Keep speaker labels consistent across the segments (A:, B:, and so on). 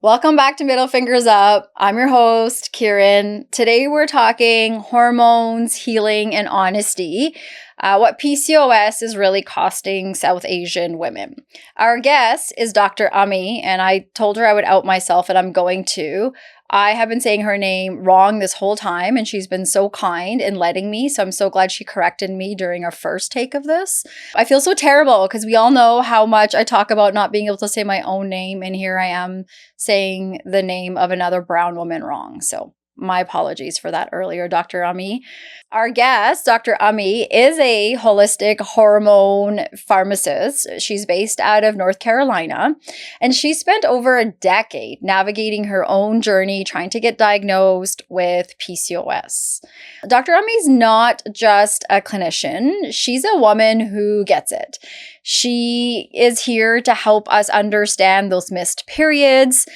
A: Welcome back to Middle Fingers Up. I'm your host, Kieran. Today we're talking hormones, healing, and honesty. What PCOS is really costing South Asian women. Our guest is Dr. Ami, and I told her I would out myself, and I'm going to. I have been saying her name wrong this whole time, and she's been so kind in letting me. So I'm so glad she corrected me during our first take of this. I feel so terrible because we all know how much I talk about not being able to say my own name. And here I am saying the name of another brown woman wrong. So my apologies for that earlier, Dr. Ami. Our guest, Dr. Ami, is a holistic hormone pharmacist. She's based out of North Carolina, and she spent over a decade navigating her own journey trying to get diagnosed with PCOS. Dr. Ami is not just a clinician. She's a woman who gets it. She is here to help us understand those missed periods,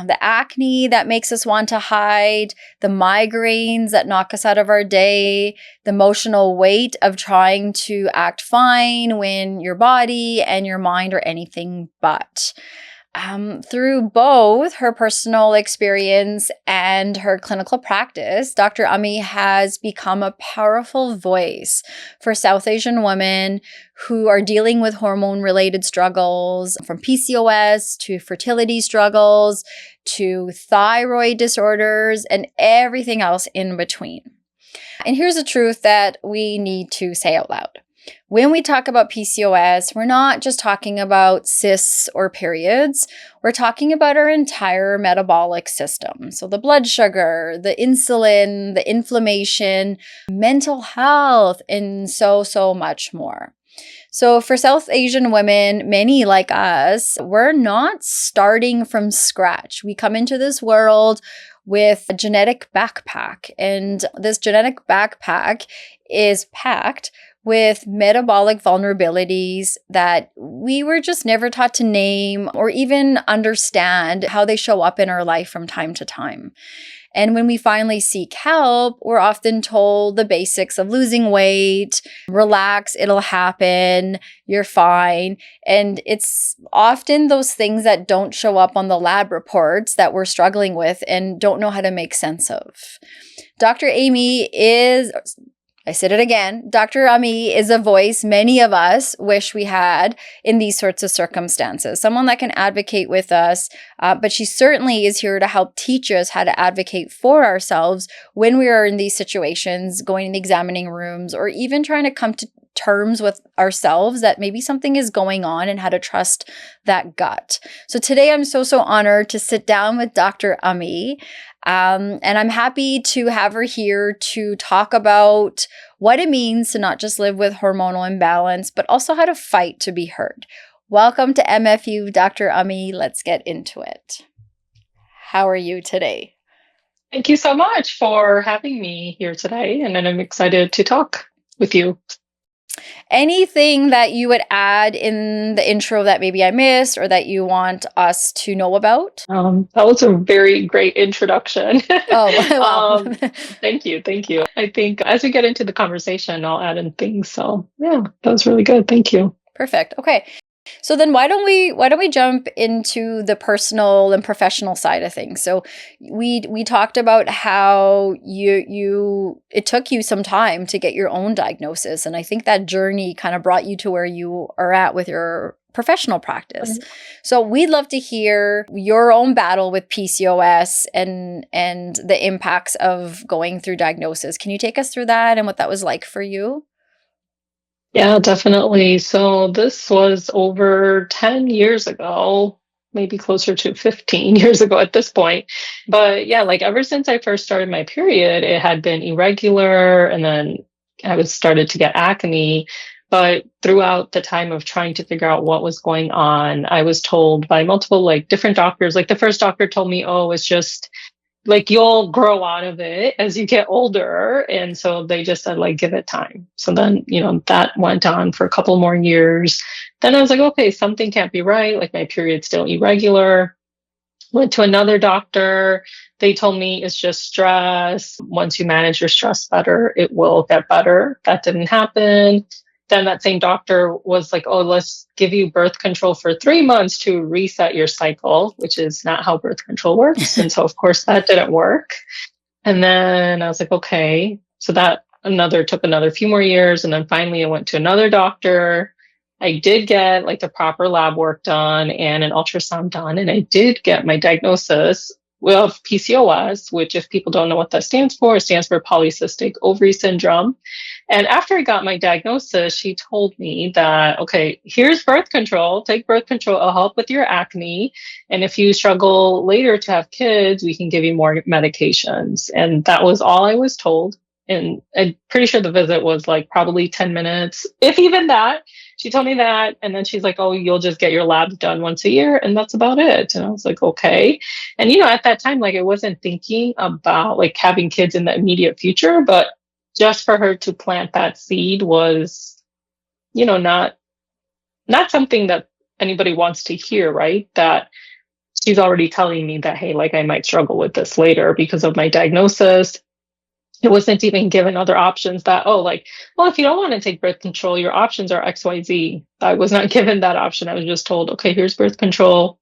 A: the acne that makes us want to hide, the migraines that knock us out of our day, the emotional weight of trying to act fine when your body and your mind are anything but. Through both her personal experience and her clinical practice, Dr. Ami has become a powerful voice for South Asian women who are dealing with hormone-related struggles, from PCOS to fertility struggles to thyroid disorders and everything else in between. And here's a truth that we need to say out loud. When we talk about PCOS, we're not just talking about cysts or periods. We're talking about our entire metabolic system. So the blood sugar, the insulin, the inflammation, mental health, and so much more. So for South Asian women, many like us, we're not starting from scratch. We come into this world with a genetic backpack, and this genetic backpack is packed with metabolic vulnerabilities that we were just never taught to name or even understand how they show up in our life from time to time. And when we finally seek help, we're often told the basics of losing weight, relax, it'll happen, you're fine. And it's often those things that don't show up on the lab reports that we're struggling with and don't know how to make sense of. Dr. Ami is... I said it again, Dr. Ami is a voice many of us wish we had in these sorts of circumstances, someone that can advocate with us, but she certainly is here to help teach us how to advocate for ourselves when we are in these situations, going in the examining rooms, or even trying to come to terms with ourselves that maybe something is going on and how to trust that gut. So today I'm so honored to sit down with Dr. Ami. And I'm happy to have her here to talk about what it means to not just live with hormonal imbalance, but also how to fight to be heard. Welcome to MFU, Dr. Ami. Let's get into it. How are you today?
B: Thank you so much for having me here today, and I'm excited to talk with you.
A: Anything that you would add in the intro that maybe I missed or that you want us to know about?
B: That was a very great introduction.
A: Oh, wow.
B: Thank you. I think as we get into the conversation, I'll add in things. So yeah, that was really good. Thank you.
A: Perfect. Okay. So then why don't we jump into the personal and professional side of things? So we talked about how it took you some time to get your own diagnosis, and I think that journey kind of brought you to where you are at with your professional practice. Mm-hmm. So we'd love to hear your own battle with PCOS and the impacts of going through diagnosis. Can you take us through that and what that was like for you?
B: Yeah, definitely. So this was over 10 years ago, maybe closer to 15 years ago at this point. But yeah, like ever since I first started my period, it had been irregular, and then I started to get acne. But throughout the time of trying to figure out what was going on, I was told by multiple different doctors. Like the first doctor told me, oh, it's just like you'll grow out of it as you get older. And so they just said, like, give it time. So then, that went on for a couple more years. Then I was like, okay, something can't be right. Like my period's still irregular. Went to another doctor. They told me it's just stress. Once you manage your stress better, it will get better. That didn't happen. Then that same doctor was like, oh, let's give you birth control for 3 months to reset your cycle, which is not how birth control works. And so, of course, that didn't work. And then I was like, okay. So that took another few more years. And then finally I went to another doctor. I did get like the proper lab work done and an ultrasound done. And I did get my diagnosis of PCOS, which, if people don't know what that stands for, it stands for polycystic ovary syndrome. And after I got my diagnosis, she told me that, okay, here's birth control. Take birth control. It'll help with your acne. And if you struggle later to have kids, we can give you more medications. And that was all I was told. And I'm pretty sure the visit was like probably 10 minutes, if even that. She told me that. And then she's like, oh, you'll just get your labs done once a year. And that's about it. And I was like, okay. And, at that time, like I wasn't thinking about like having kids in the immediate future, but just for her to plant that seed was, not something that anybody wants to hear, right? That she's already telling me that, hey, like I might struggle with this later because of my diagnosis. It wasn't even given other options that, oh, like, well, if you don't want to take birth control, your options are XYZ. I was not given that option. I was just told, okay, here's birth control.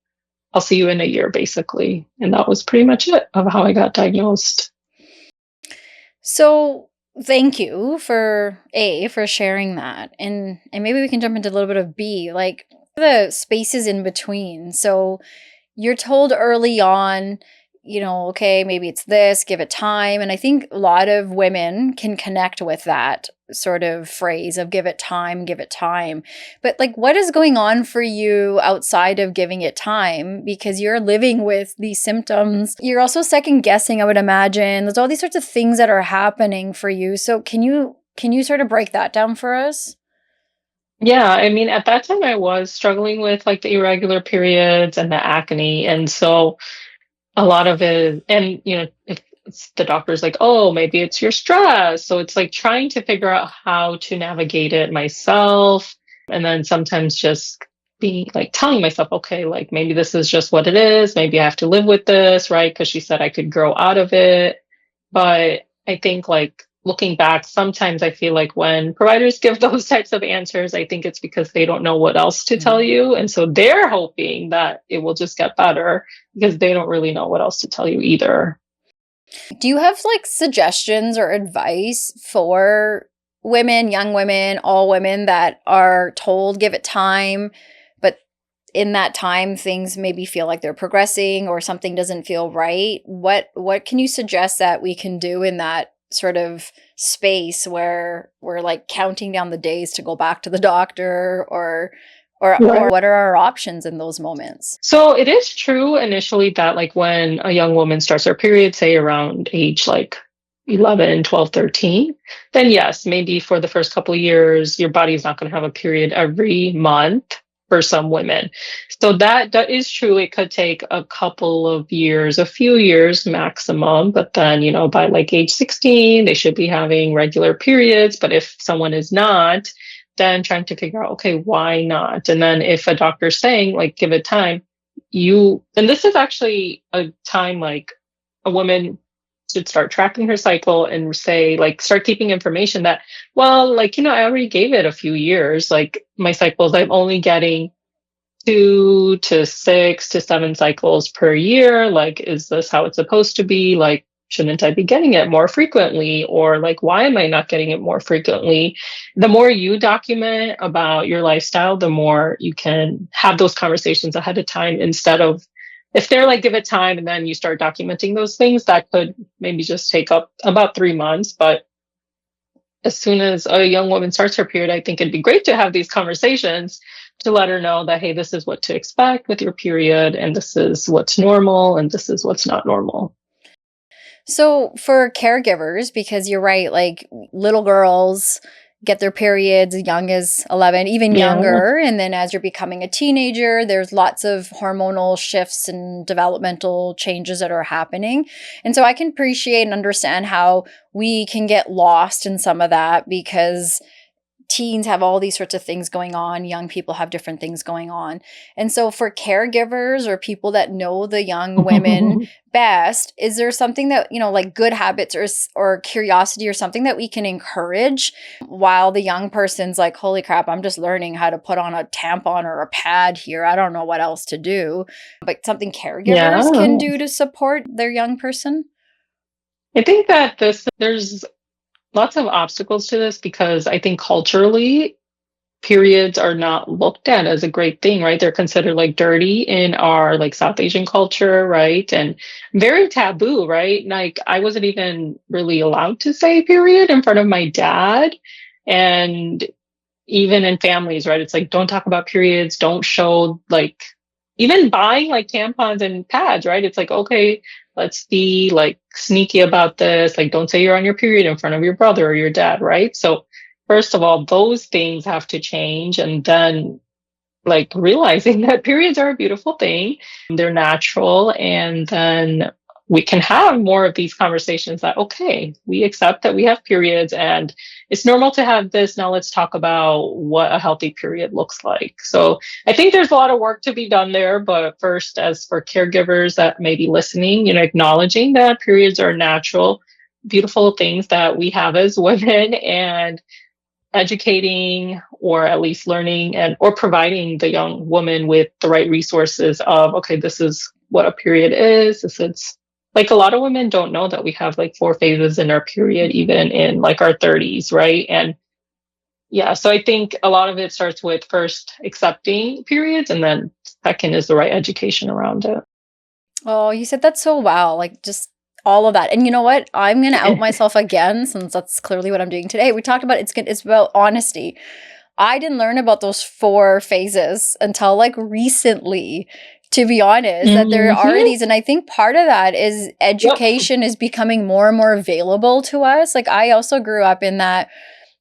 B: I'll see you in a year, basically. And that was pretty much it of how I got diagnosed.
A: So thank you for sharing that. And maybe we can jump into a little bit of B, like the spaces in between. So you're told early on, okay, maybe it's this, give it time. And I think a lot of women can connect with that sort of phrase of give it time, give it time. But like, what is going on for you outside of giving it time? Because you're living with these symptoms. You're also second guessing, I would imagine. There's all these sorts of things that are happening for you. So can you sort of break that down for us?
B: Yeah, I mean, at that time I was struggling with like the irregular periods and the acne. And so a lot of it, and if the doctor's like, oh, maybe it's your stress. So it's like trying to figure out how to navigate it myself. And then sometimes just being like telling myself, okay, like maybe this is just what it is. Maybe I have to live with this, right? Because she said I could grow out of it. But I think like looking back, sometimes I feel like when providers give those types of answers, I think it's because they don't know what else to tell you. And so they're hoping that it will just get better because they don't really know what else to tell you either.
A: Do you have like suggestions or advice for women, young women, all women that are told give it time, but in that time things maybe feel like they're progressing or something doesn't feel right? What can you suggest that we can do in that sort of space where we're like counting down the days to go back to the doctor or what are our options in those moments?
B: So it is true initially that like when a young woman starts her period, say around age like 11, 12, 13, then yes, maybe for the first couple of years, your body's not going to have a period every month for some women. So that is true. It could take a couple of years, a few years maximum, but then, by like age 16, they should be having regular periods. But if someone is not, then trying to figure out, okay, why not? And then if a doctor's saying like, give it time, and this is actually a time like a woman should start tracking her cycle and say, like, start keeping information that, well, like, I already gave it a few years. Like my cycles, I'm only getting 2 to 6 to 7 cycles per year. Like, is this how it's supposed to be? Like, shouldn't I be getting it more frequently? Or like, why am I not getting it more frequently? The more you document about your lifestyle, the more you can have those conversations ahead of time instead of if they're like, give it time and then you start documenting those things, that could maybe just take up about 3 months. But as soon as a young woman starts her period, I think it'd be great to have these conversations to let her know that, hey, this is what to expect with your period, and this is what's normal, and this is what's not normal.
A: So for caregivers, because you're right, like little girls get their periods young as 11, even
B: Yeah.
A: younger. And then as you're becoming a teenager, there's lots of hormonal shifts and developmental changes that are happening. And so I can appreciate and understand how we can get lost in some of that because teens have all these sorts of things going on. Young people have different things going on. And so for caregivers or people that know the young women best, is there something that, like good habits or curiosity or something that we can encourage while the young person's like, holy crap, I'm just learning how to put on a tampon or a pad here. I don't know what else to do. But something caregivers can do to support their young person?
B: I think that there's lots of obstacles to this because I think culturally, periods are not looked at as a great thing, right? They're considered like dirty in our like South Asian culture, right? And very taboo, right? Like I wasn't even really allowed to say period in front of my dad. And even in families, right? It's like, don't talk about periods, don't show like, even buying like tampons and pads, right? It's like, okay, let's be like sneaky about this. Like, don't say you're on your period in front of your brother or your dad, right? So, first of all, those things have to change. And then, like, realizing that periods are a beautiful thing, they're natural. And then we can have more of these conversations that, okay, we accept that we have periods and it's normal to have this. Now let's talk about what a healthy period looks like. So I think there's a lot of work to be done there. But first, as for caregivers that may be listening, acknowledging that periods are natural, beautiful things that we have as women and educating or at least learning and or providing the young woman with the right resources of, okay, this is what a period is. It's like a lot of women don't know that we have like 4 phases in our period, even in like our 30s, right? And yeah, so I think a lot of it starts with first accepting periods, and then second is the right education around it.
A: Oh, you said that so well. Like just all of that. And you know what? I'm going to out myself again since that's clearly what I'm doing today. We talked about it's about honesty. I didn't learn about those 4 phases until like recently, to be honest, that there are these. And I think part of that is education is becoming more and more available to us. Like I also grew up in that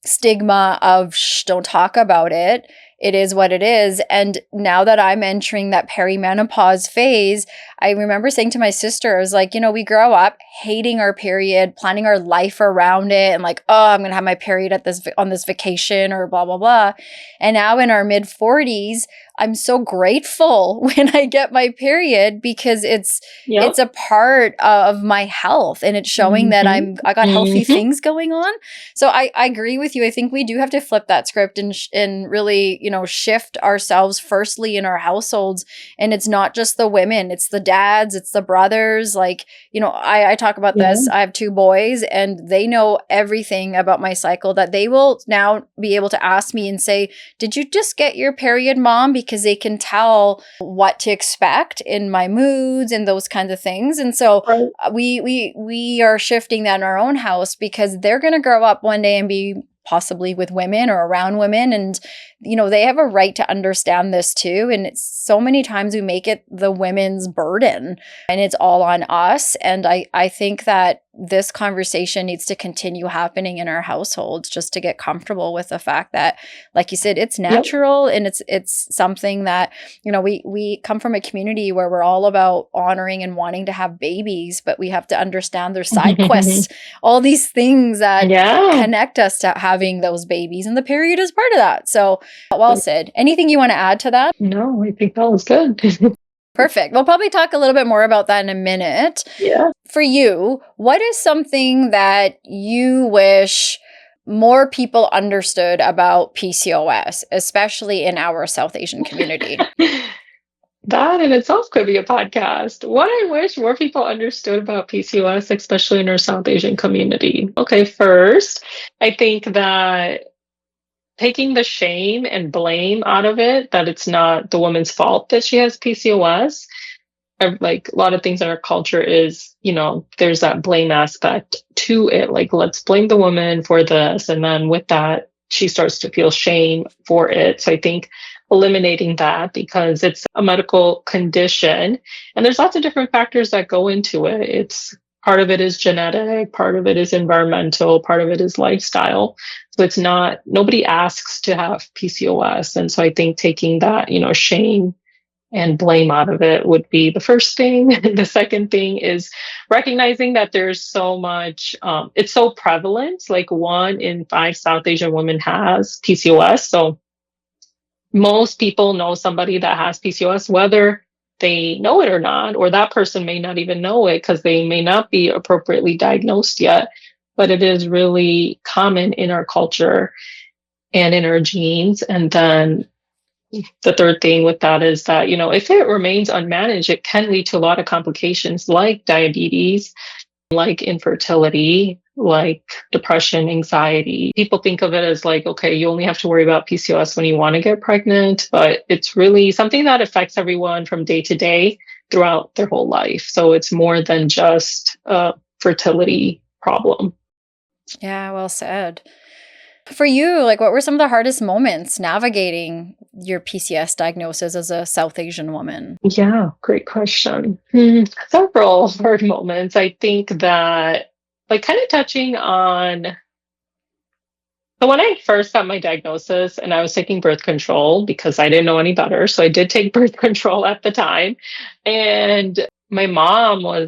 A: stigma of don't talk about it. It is what it is. And now that I'm entering that perimenopause phase, I remember saying to my sister, I was like, we grow up hating our period, planning our life around it, and like, oh, I'm going to have my period on this vacation or blah, blah, blah. And now in our mid 40s, I'm so grateful when I get my period because it's a part of my health and it's showing that I got healthy things going on. So I agree with you. I think we do have to flip that script and really, shift ourselves firstly in our households. And it's not just the women, it's the dads, it's the brothers. Like, I talk about this. I have 2 boys and they know everything about my cycle that they will now be able to ask me and say, did you just get your period, Mom? Because they can tell what to expect in my moods and those kinds of things. And so we are shifting that in our own house because they're going to grow up one day and be possibly with women or around women. And, they have a right to understand this too. And it's so many times we make it the women's burden and it's all on us. And I think that this conversation needs to continue happening in our households just to get comfortable with the fact that, like you said, it's natural and it's something that, we come from a community where we're all about honoring and wanting to have babies, but we have to understand there's side quests, all these things that connect us to having those babies, and the period is part of that. So well said. Anything you want to add to that?
B: No, I think that was good.
A: Perfect. We'll probably talk a little bit more about that in a minute.
B: Yeah.
A: For you, what is something that you wish more people understood about PCOS, especially in our South Asian community?
B: That in itself could be a podcast. What I wish more people understood about PCOS, especially in our South Asian community. Okay, first, I think that taking the shame and blame out of it, that it's not the woman's fault that she has PCOS. Like a lot of things in our culture is, there's that blame aspect to it. Like, let's blame the woman for this. And then with that, she starts to feel shame for it. So I think eliminating that, because it's a medical condition and there's lots of different factors that go into it. It's part of it is genetic, part of it is environmental, part of it is lifestyle. So it's not, nobody asks to have PCOS. And so I think taking that, shame and blame out of it would be the first thing. The second thing is recognizing that there's so much, it's so prevalent. Like 1 in 5 South Asian women has PCOS. So most people know somebody that has PCOS, whether they know it or not, or that person may not even know it because they may not be appropriately diagnosed yet. But it is really common in our culture and in our genes. And then the third thing with that is that, if it remains unmanaged, it can lead to a lot of complications like diabetes, like infertility, like depression, anxiety. People think of it as like, okay, you only have to worry about PCOS when you want to get pregnant, but it's really something that affects everyone from day to day throughout their whole life. So it's more than just a fertility problem.
A: Yeah, well said. For you, like, what were some of the hardest moments navigating your PCOS diagnosis as a South Asian woman?
B: Yeah, great question. Several hard moments. I think that, like, kind of touching on. So when I first got my diagnosis and I was taking birth control because I didn't know any better. So I did take birth control at the time. And my mom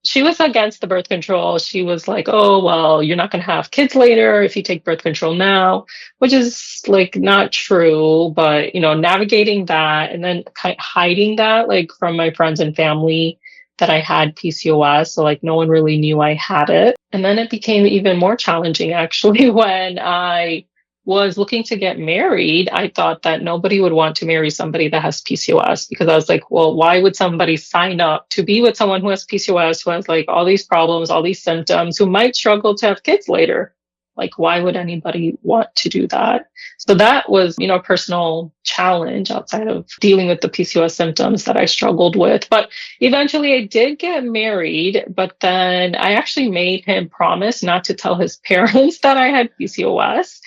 B: she was against the birth control. She was like, oh, well, you're not going to have kids later if you take birth control now, which is like not true. But, navigating that and then kind of hiding that like from my friends and family that I had PCOS. So like no one really knew I had it. And then it became even more challenging actually when I was looking to get married. I thought that nobody would want to marry somebody that has PCOS because I was like, well, why would somebody sign up to be with someone who has PCOS, who has like all these problems, all these symptoms, who might struggle to have kids later? Like, why would anybody want to do that? So that was, a personal challenge outside of dealing with the PCOS symptoms that I struggled with. But eventually I did get married, but then I actually made him promise not to tell his parents that I had PCOS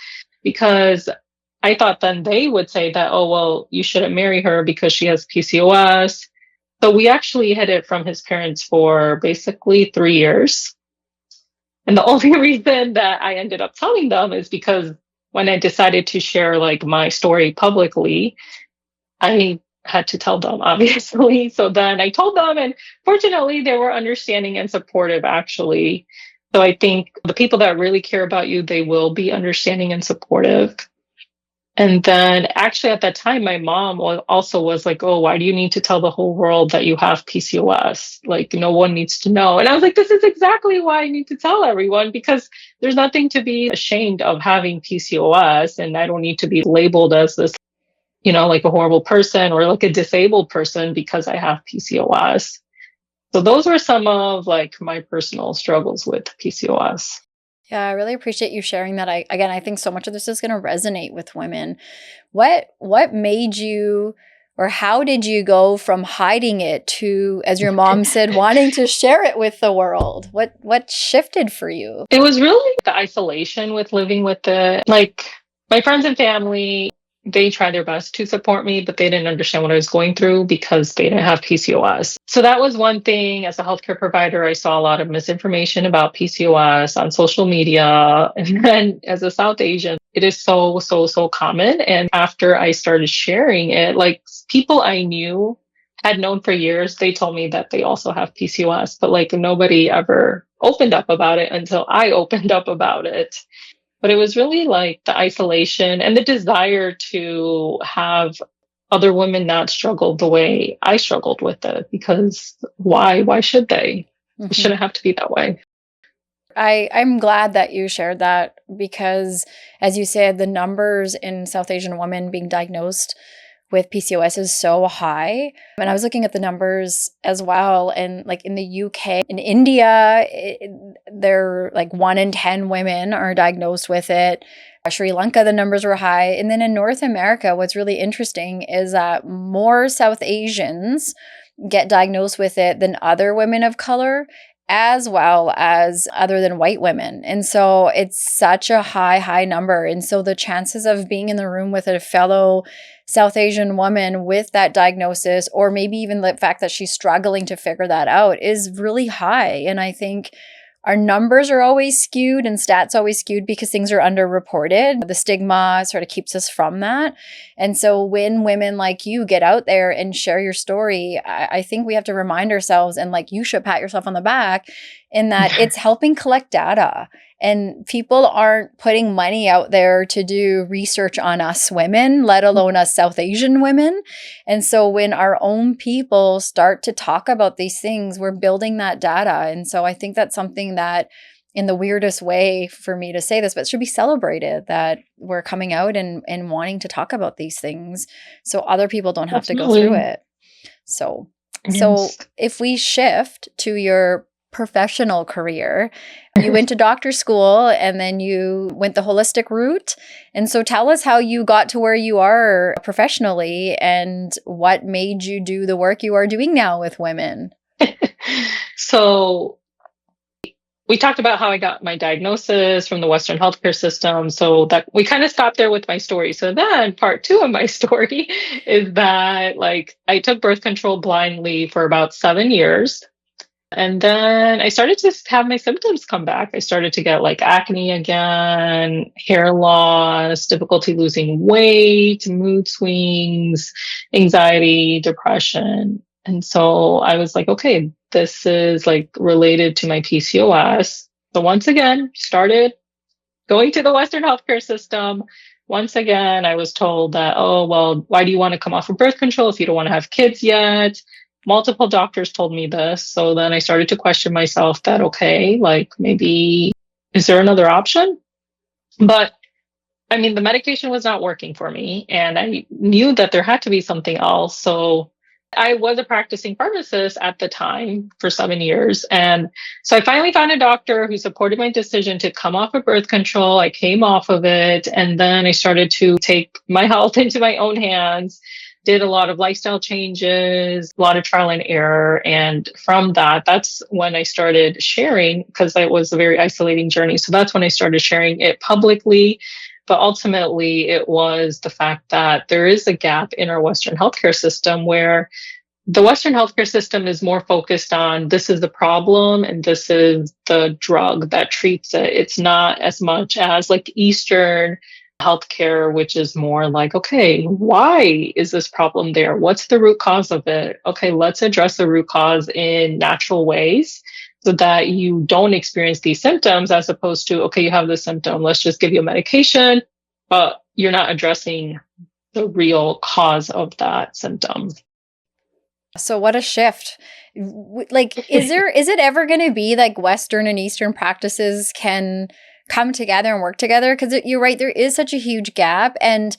B: because I thought then they would say that, oh, well, you shouldn't marry her because she has PCOS. So we actually hid it from his parents for basically 3 years. And the only reason that I ended up telling them is because when I decided to share like my story publicly, I had to tell them, obviously. So then I told them, and fortunately, they were understanding and supportive, actually. So I think the people that really care about you, they will be understanding and supportive. And then actually at that time, my mom also was like, oh, why do you need to tell the whole world that you have PCOS? Like, no one needs to know. And I was like, this is exactly why I need to tell everyone because there's nothing to be ashamed of having PCOS. And I don't need to be labeled as this, like a horrible person or like a disabled person because I have PCOS. So those were some of like my personal struggles with PCOS.
A: Yeah, I really appreciate you sharing that. I think so much of this is going to resonate with women. What made you, or how did you go from hiding it to, as your mom said, wanting to share it with the world? What shifted for you?
B: It was really the isolation with living with it. Like my friends and family, they tried their best to support me, but they didn't understand what I was going through because they didn't have PCOS. So that was one thing. As a healthcare provider, I saw a lot of misinformation about PCOS on social media. And then as a South Asian, it is so, so, so common. And after I started sharing it, like people I knew had known for years, they told me that they also have PCOS, but like nobody ever opened up about it until I opened up about it. But it was really like the isolation and the desire to have other women not struggle the way I struggled with it. Because why? Why should they? It shouldn't have to be that way.
A: I'm glad that you shared that because, as you said, the numbers in South Asian women being diagnosed with PCOS is so high. And I was looking at the numbers as well. And like in the UK, in India, they're like 1 in 10 women are diagnosed with it. Sri Lanka, the numbers were high. And then in North America, what's really interesting is that more South Asians get diagnosed with it than other women of color, as well as other than white women. And so it's such a high number. And so the chances of being in the room with a fellow South Asian woman with that diagnosis, or maybe even the fact that she's struggling to figure that out, is really high. And I think our numbers are always skewed and stats always skewed because things are underreported. The stigma sort of keeps us from that. And so when women like you get out there and share your story, I think we have to remind ourselves, and like you should pat yourself on the back, in that it's helping collect data. And people aren't putting money out there to do research on us women, let alone us South Asian women. And so when our own people start to talk about these things, we're building that data. And so I think that's something that, in the weirdest way for me to say this, but it should be celebrated, that we're coming out and wanting to talk about these things so other people don't have to go through it. So if we shift to your professional career, you went to doctor school and then you went the holistic route. And so tell us how you got to where you are professionally and what made you do the work you are doing now with women.
B: So we talked about how I got my diagnosis from the Western healthcare system. So that we kind of stopped there with my story. So then part 2 of my story is that like I took birth control blindly for about 7 years. And then I started to have my symptoms come back. I started to get like acne again, hair loss, difficulty losing weight, mood swings, anxiety, depression. And so I was like, okay, this is like related to my PCOS. So once again, started going to the Western healthcare system. Once again, I was told that, oh, well, why do you want to come off of birth control if you don't want to have kids yet? Multiple doctors told me this. So then I started to question myself that, okay, like maybe, is there another option? But I mean, the medication was not working for me. And I knew that there had to be something else. So I was a practicing pharmacist at the time for 7 years. And so I finally found a doctor who supported my decision to come off of birth control. I came off of it. And then I started to take my health into my own hands, did a lot of lifestyle changes, a lot of trial and error. And from that, that's when I started sharing, because it was a very isolating journey. So that's when I started sharing it publicly. But ultimately, it was the fact that there is a gap in our Western healthcare system where the Western healthcare system is more focused on this is the problem and this is the drug that treats it. It's not as much as like Eastern healthcare, which is more like, okay, why is this problem there? What's the root cause of it? Okay, let's address the root cause in natural ways so that you don't experience these symptoms, as opposed to, okay, you have this symptom, let's just give you a medication, but you're not addressing the real cause of that symptom.
A: So what a shift. Like, is it ever going to be like Western and Eastern practices can come together and work together? Because you're right, there is such a huge gap, and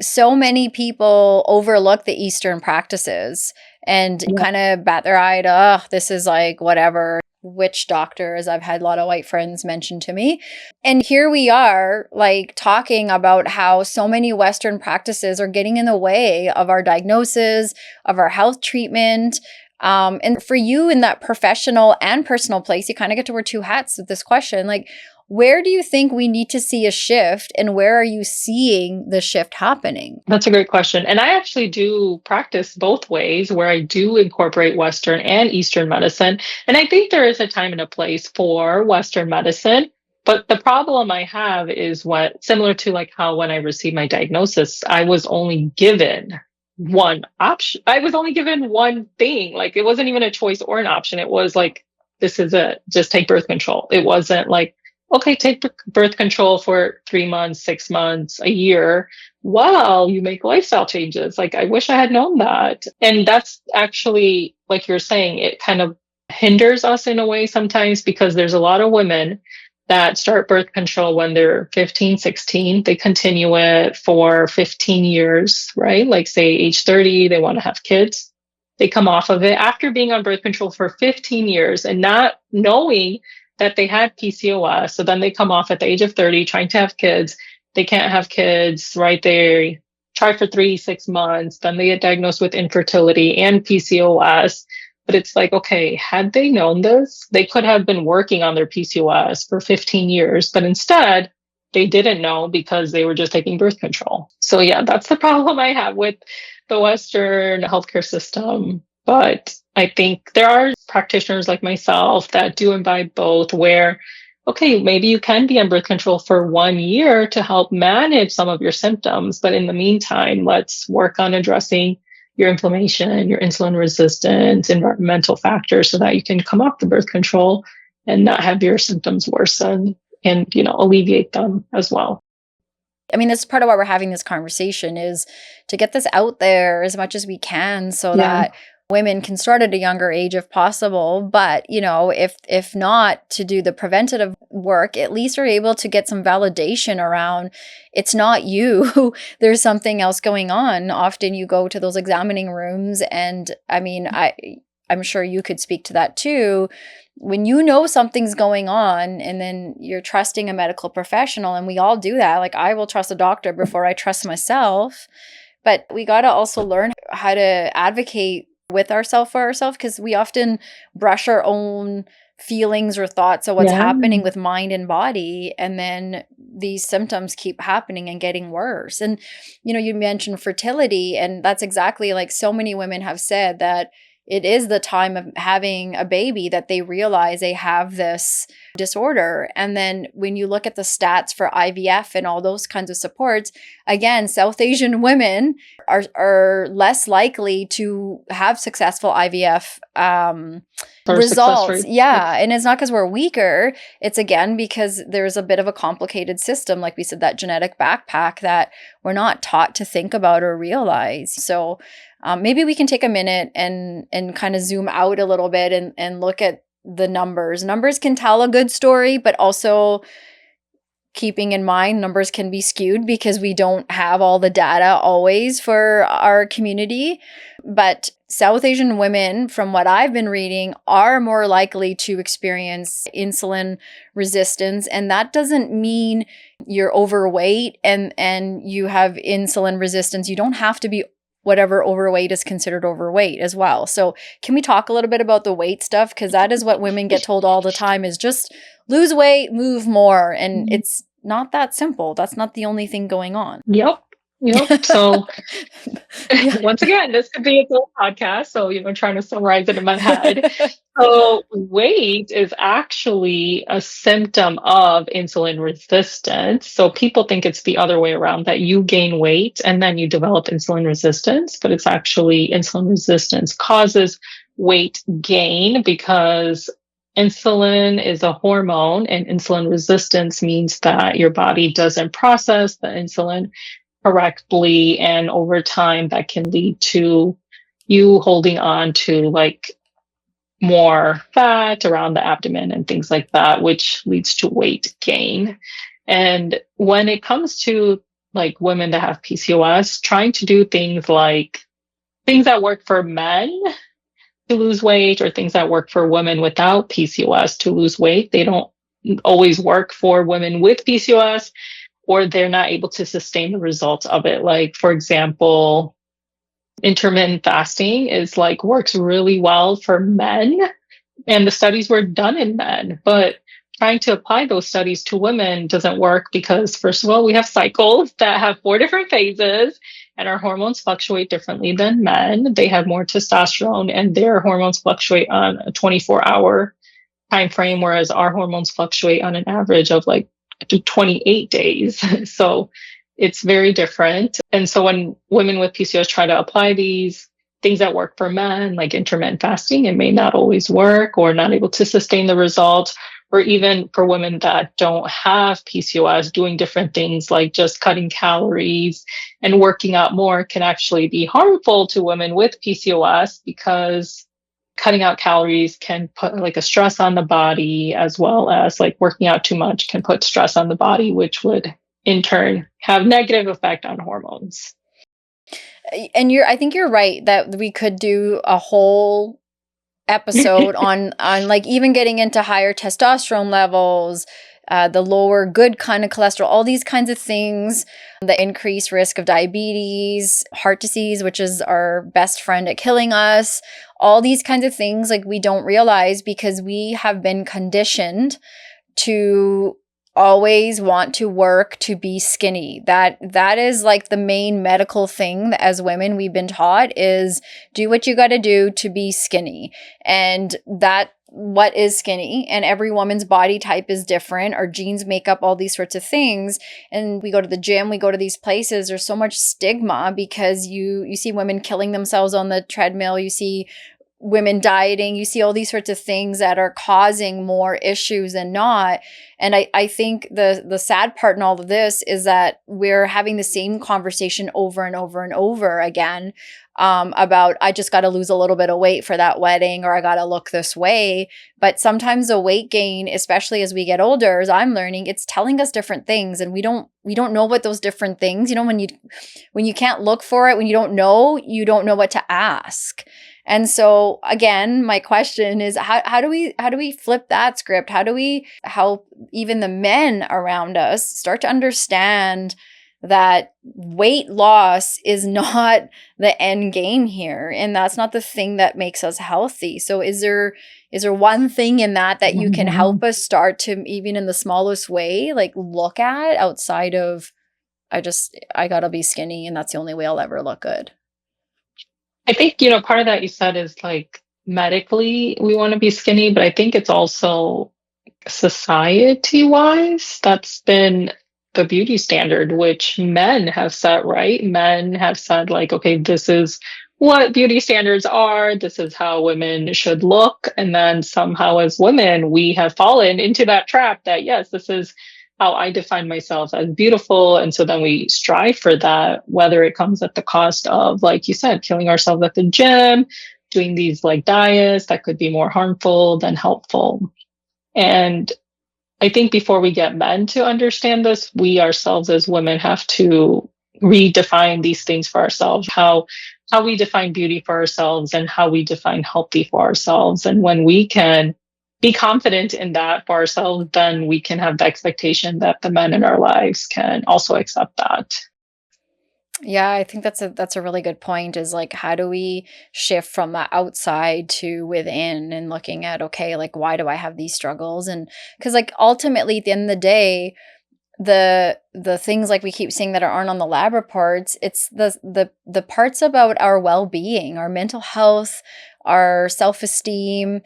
A: so many people overlook the Eastern practices and kind of bat their eye to, oh, this is like whatever, witch doctors. I've had a lot of white friends mention to me. And here we are like talking about how so many Western practices are getting in the way of our diagnosis, of our health treatment. And for you in that professional and personal place, you kind of get to wear 2 hats with this question. Like, where do you think we need to see a shift, and where are you seeing the shift happening?
B: That's a great question. And I actually do practice both ways, where I do incorporate Western and Eastern medicine. And I think there is a time and a place for Western medicine. But the problem I have is similar to like how when I received my diagnosis, I was only given one option. I was only given one thing. Like, it wasn't even a choice or an option. It was like, this is it, just take birth control. It wasn't like, okay, take birth control for 3 months, 6 months, a year, while you make lifestyle changes. Like, I wish I had known that. And that's actually, like you're saying, it kind of hinders us in a way sometimes, because there's a lot of women that start birth control when they're 15, 16. They continue it for 15 years, right? Like, say age 30, they want to have kids. They come off of it after being on birth control for 15 years and not knowing that they had PCOS. So then they come off at the age of 30 trying to have kids. They can't have kids, right? They try for 3-6 months. Then they get diagnosed with infertility and PCOS. But it's like, okay, had they known this, they could have been working on their PCOS for 15 years. But instead, they didn't know because they were just taking birth control. So yeah, that's the problem I have with the Western healthcare system. But I think there are practitioners like myself that do imbibe both, where, okay, maybe you can be on birth control for 1 year to help manage some of your symptoms. But in the meantime, let's work on addressing your inflammation, your insulin resistance, environmental factors so that you can come off the birth control and not have your symptoms worsen and, alleviate them as well.
A: I mean, that's part of why we're having this conversation, is to get this out there as much as we can so
B: Yeah.
A: that women can start at a younger age if possible. But, if not, to do the preventative work, at least are able to get some validation around it's not you. There's something else going on. Often you go to those examining rooms, and I mean, I'm sure you could speak to that too. When you know something's going on and then you're trusting a medical professional, and we all do that. Like, I will trust a doctor before I trust myself. But we got to also learn how to advocate with ourselves for ourselves, because we often brush our own feelings or thoughts of what's happening with mind and body, and then these symptoms keep happening and getting worse. And you mentioned fertility, and that's exactly, like, so many women have said that it is the time of having a baby that they realize they have this disorder. And then when you look at the stats for IVF and all those kinds of supports, again, South Asian women are less likely to have successful IVF results. Yeah. And it's not because we're weaker. It's, again, because there's a bit of a complicated system, like we said, that genetic backpack that we're not taught to think about or realize. So maybe we can take a minute and kind of zoom out a little bit and look at the numbers. Numbers can tell a good story, but also keeping in mind numbers can be skewed because we don't have all the data always for our community. But South Asian women, from what I've been reading, are more likely to experience insulin resistance. And that doesn't mean you're overweight and you have insulin resistance. You don't have to be whatever overweight is considered overweight as well. So can we talk a little bit about the weight stuff? Because that is what women get told all the time, is just lose weight, move more. And it's not that simple. That's not the only thing going on.
B: Yep. So once again, this could be its own podcast. So, trying to summarize it in my head. So weight is actually a symptom of insulin resistance. So people think it's the other way around, that you gain weight and then you develop insulin resistance, but it's actually insulin resistance causes weight gain, because insulin is a hormone, and insulin resistance means that your body doesn't process the insulin correctly, and over time that can lead to you holding on to like more fat around the abdomen and things like that, which leads to weight gain. And when it comes to like women that have PCOS, trying to do things that work for men to lose weight, or things that work for women without PCOS to lose weight, they don't always work for women with PCOS, or they're not able to sustain the results of it. Like, for example, intermittent fasting works really well for men, and the studies were done in men, but trying to apply those studies to women doesn't work, because first of all, we have cycles that have 4 different phases, and our hormones fluctuate differently than men. They have more testosterone, and their hormones fluctuate on a 24-hour time frame, whereas our hormones fluctuate on an average of to 28 days. So it's very different. And so when women with PCOS try to apply these things that work for men, like intermittent fasting, it may not always work, or not able to sustain the results. Or even for women that don't have PCOS, doing different things like just cutting calories and working out more can actually be harmful to women with PCOS, because cutting out calories can put a stress on the body, as well as working out too much can put stress on the body, which would in turn have negative effect on hormones.
A: And I think you're right that we could do a whole episode on even getting into higher testosterone levels, the lower good kind of cholesterol, all these kinds of things, the increased risk of diabetes, heart disease, which is our best friend at killing us, all these kinds of things we don't realize, because we have been conditioned to always want to work to be skinny. That is like the main medical thing that as women we've been taught is do what you got to do to be skinny. And that what is skinny, and every woman's body type is different. Our genes make up all these sorts of things. And we go to the gym, we go to these places, there's so much stigma because you see women killing themselves on the treadmill, you see women dieting, you see all these sorts of things that are causing more issues than not. And I think the sad part in all of this is that we're having the same conversation over and over and over again about I just got to lose a little bit of weight for that wedding, or I got to look this way. But sometimes the weight gain, especially as we get older, as I'm learning, it's telling us different things, and we don't know what those different things. You know, when you can't look for it, when you don't know what to ask. And so again, my question is how do we flip that script? How do we help even the men around us start to understand that weight loss is not the end game here, and that's not the thing that makes us healthy? So is there one thing in that you can help us start to, even in the smallest way, like look at outside of I gotta be skinny and that's the only way I'll ever look good?
B: I think, part of that you said is like medically we want to be skinny, but I think it's also society wise that's been the beauty standard, which men have set, right? Men have said, like, okay, this is what beauty standards are, this is how women should look. And then somehow as women, we have fallen into that trap that, yes, this is how I define myself as beautiful. And so then we strive for that, whether it comes at the cost of, like you said, killing ourselves at the gym, doing these like diets that could be more harmful than helpful. And I think before we get men to understand this, we ourselves as women have to redefine these things for ourselves, how we define beauty for ourselves and how we define healthy for ourselves. And when we can be confident in that for ourselves, then we can have the expectation that the men in our lives can also accept that.
A: Yeah, I think that's a really good point, is like how do we shift from the outside to within and looking at, okay, like why do I have these struggles? And because like ultimately at the end of the day, the things like we keep saying that aren't on the lab reports, it's the parts about our well-being, our mental health, our self-esteem,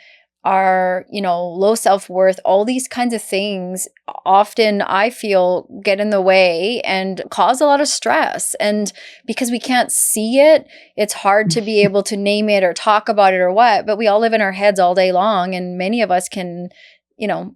A: our low self-worth, all these kinds of things often I feel get in the way and cause a lot of stress. And because we can't see it, it's hard to be able to name it or talk about it or what, but we all live in our heads all day long, and many of us can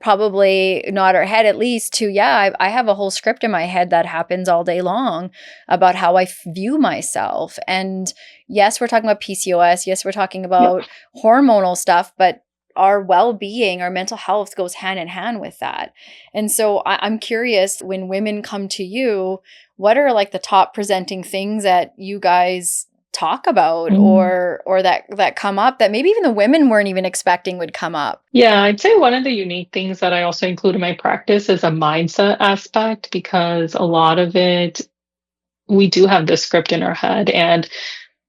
A: probably nod our head at least to, yeah, I have a whole script in my head that happens all day long about how I view myself. And yes, we're talking about PCOS. Yes, we're talking about hormonal stuff, but our well-being, our mental health goes hand in hand with that. And so I'm curious, when women come to you, what are like the top presenting things that you guys talk about or that come up that maybe even the women weren't even expecting would come up?
B: Yeah, I'd say one of the unique things that I also include in my practice is a mindset aspect, because a lot of it, we do have this script in our head, and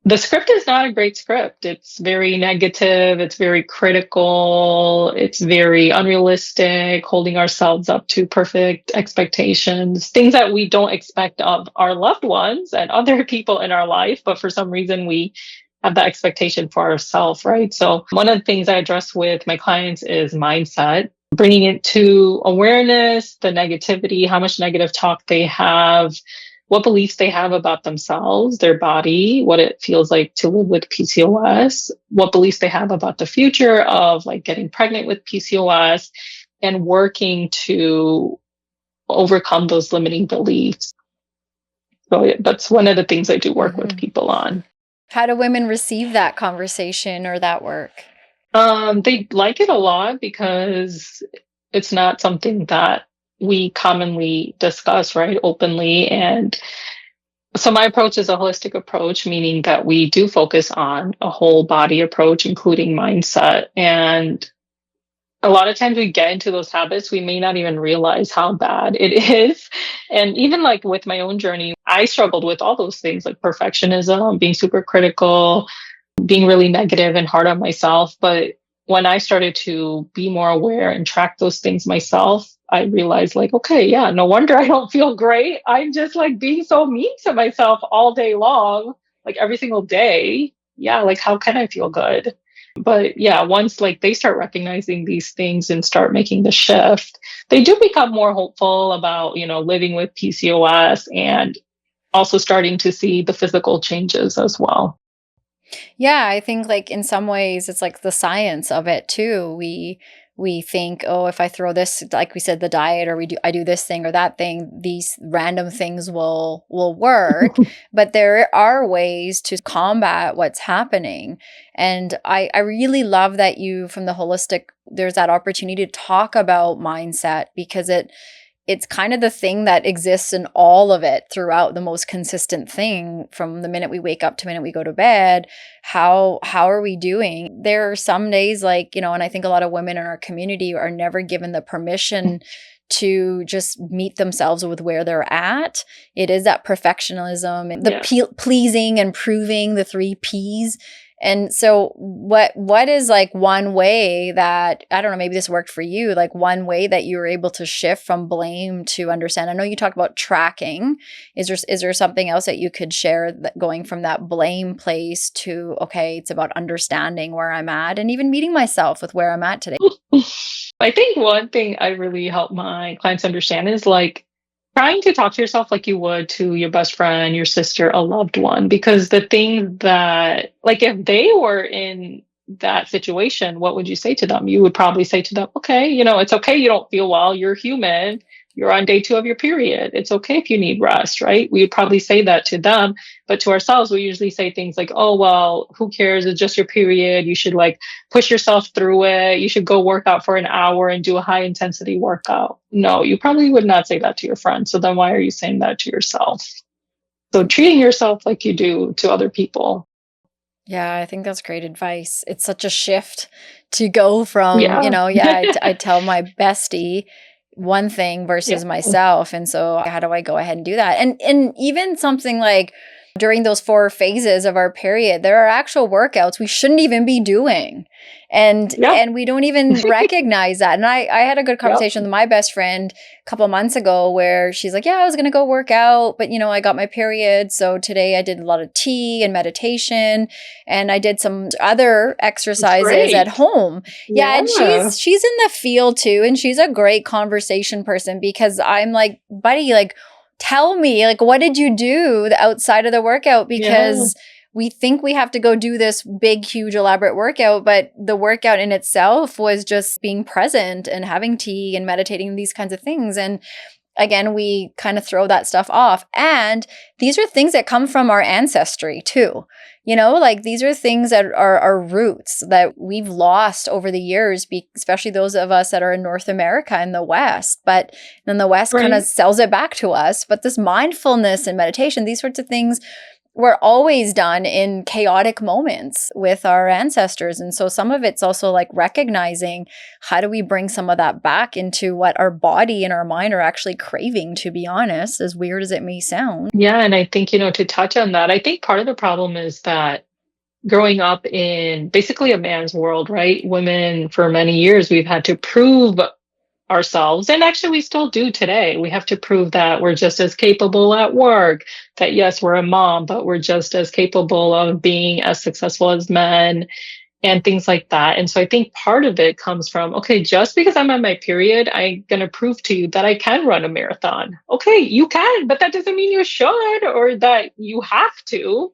B: the script is not a great script. It's very negative. It's very critical. It's very unrealistic, holding ourselves up to perfect expectations, things that we don't expect of our loved ones and other people in our life. But for some reason, we have that expectation for ourselves, right? So one of the things I address with my clients is mindset, bringing it to awareness, the negativity, how much negative talk they have, what beliefs they have about themselves, their body, what it feels like to live with PCOS, what beliefs they have about the future of like getting pregnant with PCOS, and working to overcome those limiting beliefs. So that's one of the things I do work with people on.
A: How do women receive that conversation or that work?
B: They like it a lot because it's not something that we commonly discuss, right, openly. And so my approach is a holistic approach, meaning that we do focus on a whole body approach, including mindset. And a lot of times we get into those habits, we may not even realize how bad it is. And even like with my own journey, I struggled with all those things like perfectionism, being super critical, being really negative and hard on myself. But when I started to be more aware and track those things myself, I realized like, okay, yeah, no wonder I don't feel great. I'm just like being so mean to myself all day long, like every single day. Yeah, like how can I feel good? But yeah, once like they start recognizing these things and start making the shift, they do become more hopeful about, living with PCOS and also starting to see the physical changes as well.
A: Yeah, I think like in some ways it's like the science of it too. We think, oh, if I throw this, like we said, the diet, or I do this thing or that thing, these random things will work. But there are ways to combat what's happening. And I really love that you, from the holistic, there's that opportunity to talk about mindset, because it's kind of the thing that exists in all of it throughout, the most consistent thing from the minute we wake up to the minute we go to bed. How are we doing? There are some days like, and I think a lot of women in our community are never given the permission to just meet themselves with where they're at. It is that perfectionism and the pleasing and proving, the 3 Ps. And so what is like one way that, I don't know, maybe this worked for you, like one way that you were able to shift from blame to understand? I know you talked about tracking. Is there something else that you could share, that going from that blame place to, okay, it's about understanding where I'm at and even meeting myself with where I'm at today?
B: I think one thing I really help my clients understand is like trying to talk to yourself like you would to your best friend, your sister, a loved one, because the thing that, like, if they were in that situation, what would you say to them? You would probably say to them, okay, it's okay you don't feel well. You're human. You're on day 2 of your period. It's okay if you need rest, right? We would probably say that to them. But to ourselves, we usually say things like, oh, well, who cares? It's just your period. You should like push yourself through it. You should go work out for an hour and do a high intensity workout. No, you probably would not say that to your friend. So then why are you saying that to yourself? So treating yourself like you do to other people.
A: Yeah, I think that's great advice. It's such a shift to go from,
B: Yeah.
A: I tell my bestie one thing
B: Yeah.
A: versus myself. And so how do I go ahead and do that? And even something like during those 4 phases of our period, there are actual workouts we shouldn't even be doing. And
B: Yeah.
A: and we don't even recognize that. And I had a good
B: Yep.
A: conversation with my best friend a couple months ago where she's like, yeah, I was going to go work out, but I got my period. So today I did a lot of tea and meditation, and I did some other exercises at
B: Great.
A: home. Yeah, and
B: Yeah.
A: she's in the field too, and she's a great conversation person, because I'm like, buddy, like, tell me, like, what did you do outside of the workout?
B: Yeah.
A: Because we think we have to go do this big, huge, elaborate workout, but the workout in itself was just being present and having tea and meditating, these kinds of things. And again, we kind of throw that stuff off. And these are things that come from our ancestry too. Like these are things that are our roots that we've lost over the years, especially those of us that are in North America and the West. But then the West kind of
B: Right.
A: sells it back to us. But this mindfulness and meditation, these sorts of things were always done in chaotic moments with our ancestors. And so some of it's also like recognizing, how do we bring some of that back into what our body and our mind are actually craving, to be honest, as weird as it may sound.
B: Yeah. And I think, to touch on that, I think part of the problem is that growing up in basically a man's world, right? Women, for many years, we've had to prove ourselves. And actually, we still do today. We have to prove that we're just as capable at work, that yes, we're a mom, but we're just as capable of being as successful as men and things like that. And so I think part of it comes from, okay, just because I'm on my period, I'm going to prove to you that I can run a marathon. Okay, you can, but that doesn't mean you should or that you have to.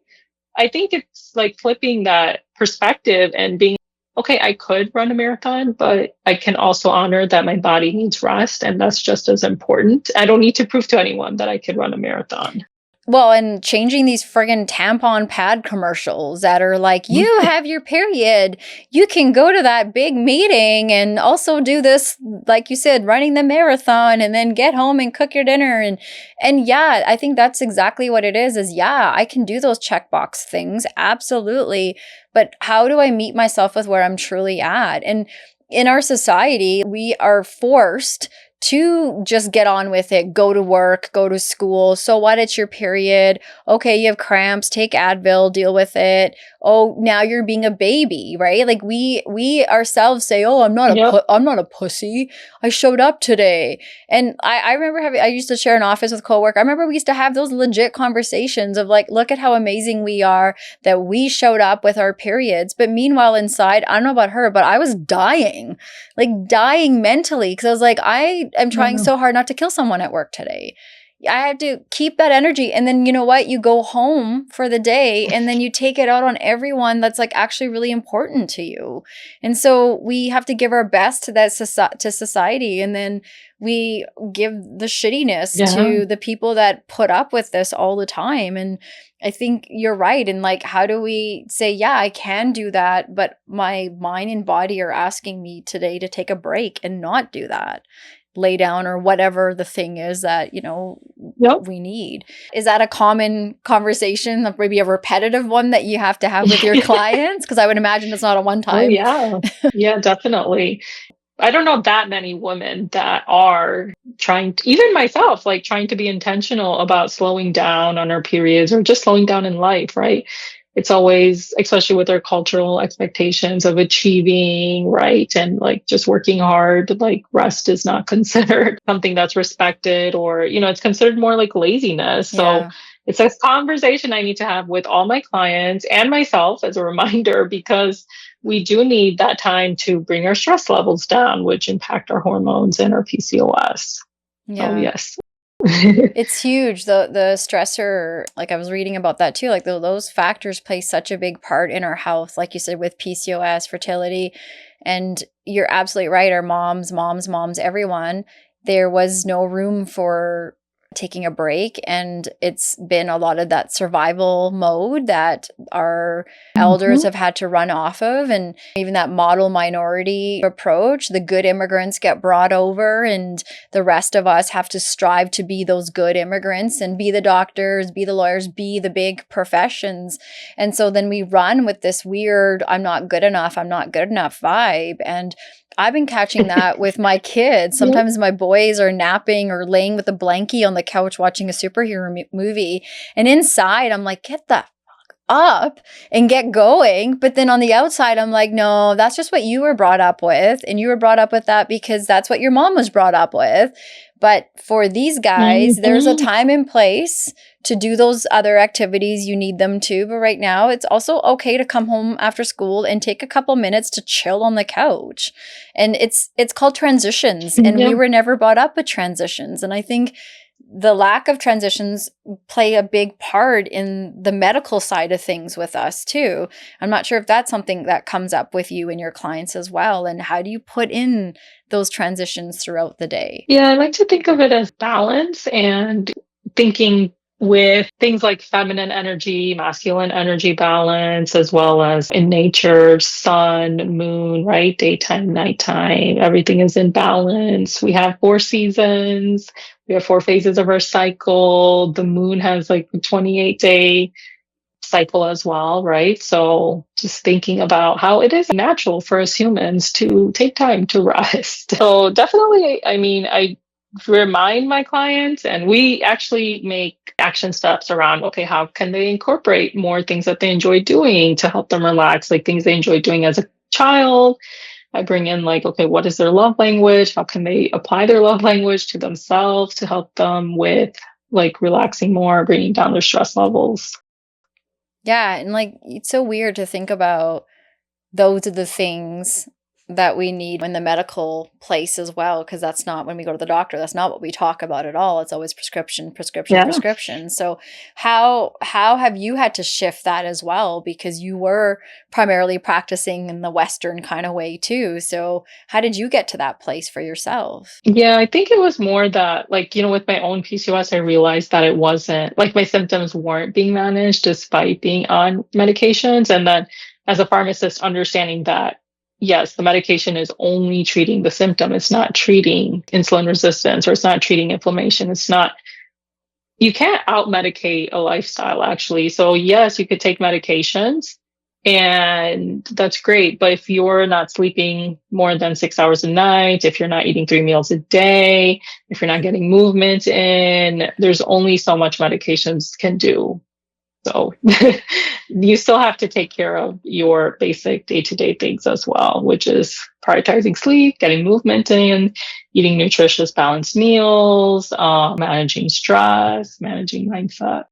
B: I think it's like flipping that perspective and being, okay, I could run a marathon, but I can also honor that my body needs rest. And that's just as important. I don't need to prove to anyone that I could run a marathon.
A: Well, and changing these friggin' tampon pad commercials that are like, you have your period, you can go to that big meeting and also do this, like you said, running the marathon, and then get home and cook your dinner. And yeah, I think that's exactly what it is yeah, I can do those checkbox things. Absolutely. But how do I meet myself with where I'm truly at? And in our society, we are forced to just get on with it, go to work, go to school. So what? It's your period. Okay, you have cramps, take Advil, deal with it. oh, now you're being a baby, right? Like we ourselves say, oh,
B: Yep.
A: I'm not a pussy. I showed up today. And I remember I used to share an office with coworker. I remember we used to have those legit conversations of like, look at how amazing we are that we showed up with our periods. But meanwhile, inside, I don't know about her, but I was dying, like dying mentally. Cause I was like, I am trying
B: Yeah.
A: so hard not to kill someone at work today. I had to keep that energy. And then you know what? You go home for the day and then you take it out on everyone that's like actually really important to you. And so we have to give our best to that to society. And then we give the shittiness
B: Yeah.
A: to the people that put up with this all the time. And I think you're right. And like, how do we say, yeah, I can do that, but my mind and body are asking me today to take a break and not do that, lay down or whatever the thing is that, you know,
B: Yep.
A: we need. Is that a common conversation, maybe a repetitive one that you have to have with your clients? Because I would imagine it's not a one
B: Oh,
A: time.
B: yeah. Yeah, definitely. I don't know that many women that are trying to, even myself, like trying to be intentional about slowing down on our periods or just slowing down in life, right? It's always, especially with our cultural expectations of achieving, right? And like just working hard, like rest is not considered something that's respected, or, you know, it's considered more like laziness. So
A: Yeah.
B: it's a conversation I need to have with all my clients and myself as a reminder, because we do need that time to bring our stress levels down, which impact our hormones and our PCOS. So,
A: Yeah.
B: yes.
A: It's huge. The stressor, like I was reading about that too. Like those factors play such a big part in our health, like you said, with PCOS, fertility. And you're absolutely right. Our moms, everyone, there was no room for taking a break. And it's been a lot of that survival mode that our elders
B: Mhm.
A: have had to run off of. And even that model minority approach, the good immigrants get brought over and the rest of us have to strive to be those good immigrants and be the doctors, be the lawyers, be the big professions. And so then we run with this weird, I'm not good enough vibe. And I've been catching that with my kids.
B: Yep.
A: Sometimes my boys are napping or laying with a blankie on the couch watching a superhero movie. And inside, I'm like, get the up and get going. But then on the outside, I'm like, no, that's just what you were brought up with. And you were brought up with that because that's what your mom was brought up with. But for these guys, there's a
B: Mhm.
A: time and place to do those other activities you need them to. But right now, it's also okay to come home after school and take a couple minutes to chill on the couch. And it's called transitions. And we
B: Yeah.
A: were never brought up with transitions. And I think the lack of transitions play a big part in the medical side of things with us too. I'm not sure if that's something that comes up with you and your clients as well. And how do you put in those transitions throughout the day?
B: Yeah, I like to think of it as balance and thinking with things like feminine energy, masculine energy balance, as well as in nature, sun, moon, right? Daytime, nighttime, everything is in balance. We have 4 seasons, we have 4 phases of our cycle. The moon has like a 28-day cycle as well, right? So just thinking about how it is natural for us humans to take time to rest. So definitely, I mean, I remind my clients, and we actually make action steps around, okay, how can they incorporate more things that they enjoy doing to help them relax, like things they enjoy doing as a child. I bring in like, okay, what is their love language? How can they apply their love language to themselves to help them with like relaxing more, bringing down their stress levels?
A: Yeah. And like, it's so weird to think about those are the things that we need in the medical place as well, because that's not when we go to the doctor, that's not what we talk about at all. It's always
B: Yeah.
A: prescription. So how have you had to shift that as well, because you were primarily practicing in the Western kind of way too? So how did you get to that place for yourself?
B: Yeah, I think it was more that, like, you know, with my own PCOS, I realized that it wasn't like my symptoms weren't being managed despite being on medications. And then as a pharmacist, understanding that, yes, the medication is only treating the symptom, it's not treating insulin resistance, or it's not treating inflammation. It's not, you can't out medicate a lifestyle, actually. So, yes, you could take medications. And that's great. But if you're not sleeping more than 6 hours a night, if you're not eating 3 meals a day, if you're not getting movement in, there's only so much medications can do. So you still have to take care of your basic day-to-day things as well, which is prioritizing sleep, getting movement in, eating nutritious, balanced meals, managing stress, managing mindset.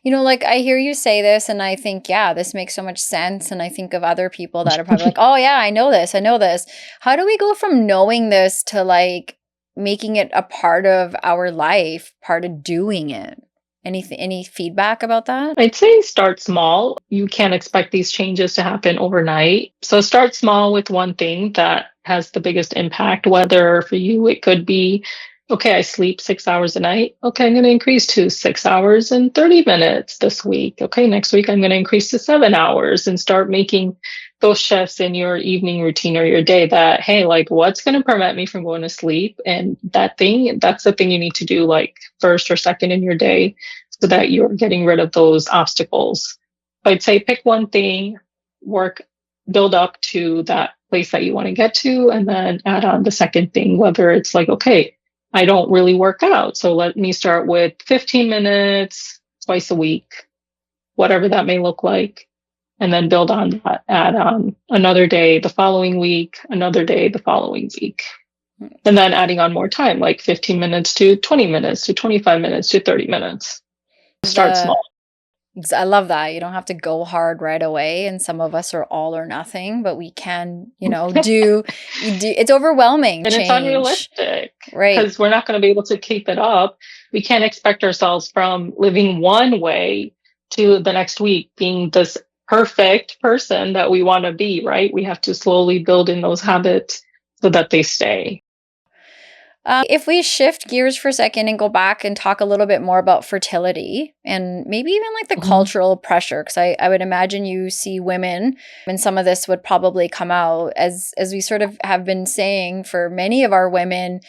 A: Like I hear you say this and I think, yeah, this makes so much sense. And I think of other people that are probably like, oh, yeah, I know this. I know this. How do we go from knowing this to like making it a part of our life, part of doing it? Any feedback about that?
B: I'd say start small. You can't expect these changes to happen overnight. So start small with one thing that has the biggest impact, whether for you it could be, okay, I sleep 6 hours a night. Okay, I'm going to increase to 6 hours and 30 minutes this week. Okay, next week I'm going to increase to 7 hours and start making those shifts in your evening routine or your day that, hey, like what's going to prevent me from going to sleep? And that's the thing you need to do like first or second in your day so that you're getting rid of those obstacles. I'd say pick one thing, work, build up to that place that you want to get to, and then add on the second thing, whether it's like, okay, I don't really work out. So let me start with 15 minutes twice a week, whatever that may look like. And then build on that, add on another day the following week, another day the following week. And then adding on more time, like 15 minutes to 20 minutes to 25 minutes to 30 minutes. Start
A: The
B: small.
A: I love that. You don't have to go hard right away. And some of us are all or nothing, but we can, it's overwhelming
B: And it's
A: change.
B: unrealistic
A: Right.
B: because we're not going to be able to keep it up. We can't expect ourselves from living one way to the next week being this perfect person that we want to be, right? We have to slowly build in those habits so that they stay.
A: If we shift gears for a second and go back and talk a little bit more about fertility and maybe even like the
B: Mhm.
A: cultural pressure, because I would imagine you see women, and some of this would probably come out as we sort of have been saying for many of our women,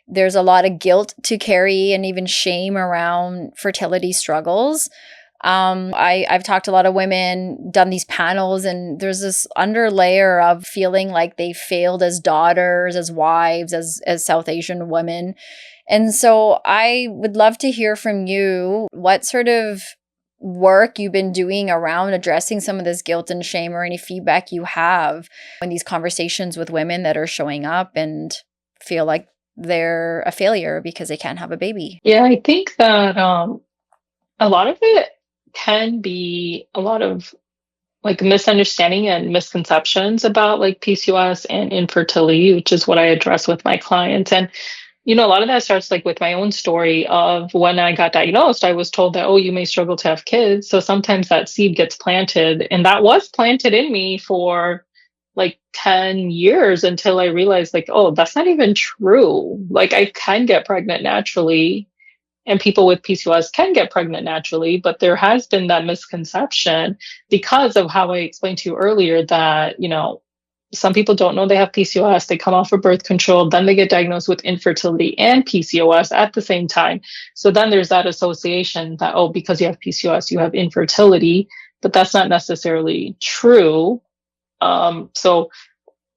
A: there's a lot of guilt to carry and even shame around fertility struggles. I've talked to a lot of women, done these panels, and there's this under layer of feeling like they failed as daughters, as wives, as South Asian women. And so I would love to hear from you what sort of work you've been doing around addressing some of this guilt and shame, or any feedback you have in these conversations with women that are showing up and feel like they're a failure because they can't have a baby.
B: Yeah, I think that a lot of it can be a lot of like misunderstanding and misconceptions about like PCOS and infertility, which is what I address with my clients. And a lot of that starts like with my own story of when I got diagnosed, I was told that, oh, you may struggle to have kids. So sometimes that seed gets planted, and that was planted in me for like 10 years until I realized, like, oh, that's not even true. Like, I can get pregnant naturally, and people with PCOS can get pregnant naturally, but there has been that misconception because of how I explained to you earlier that, some people don't know they have PCOS. They come off of birth control, then they get diagnosed with infertility and PCOS at the same time. So then there's that association that, oh, because you have PCOS, you have infertility, but that's not necessarily true. So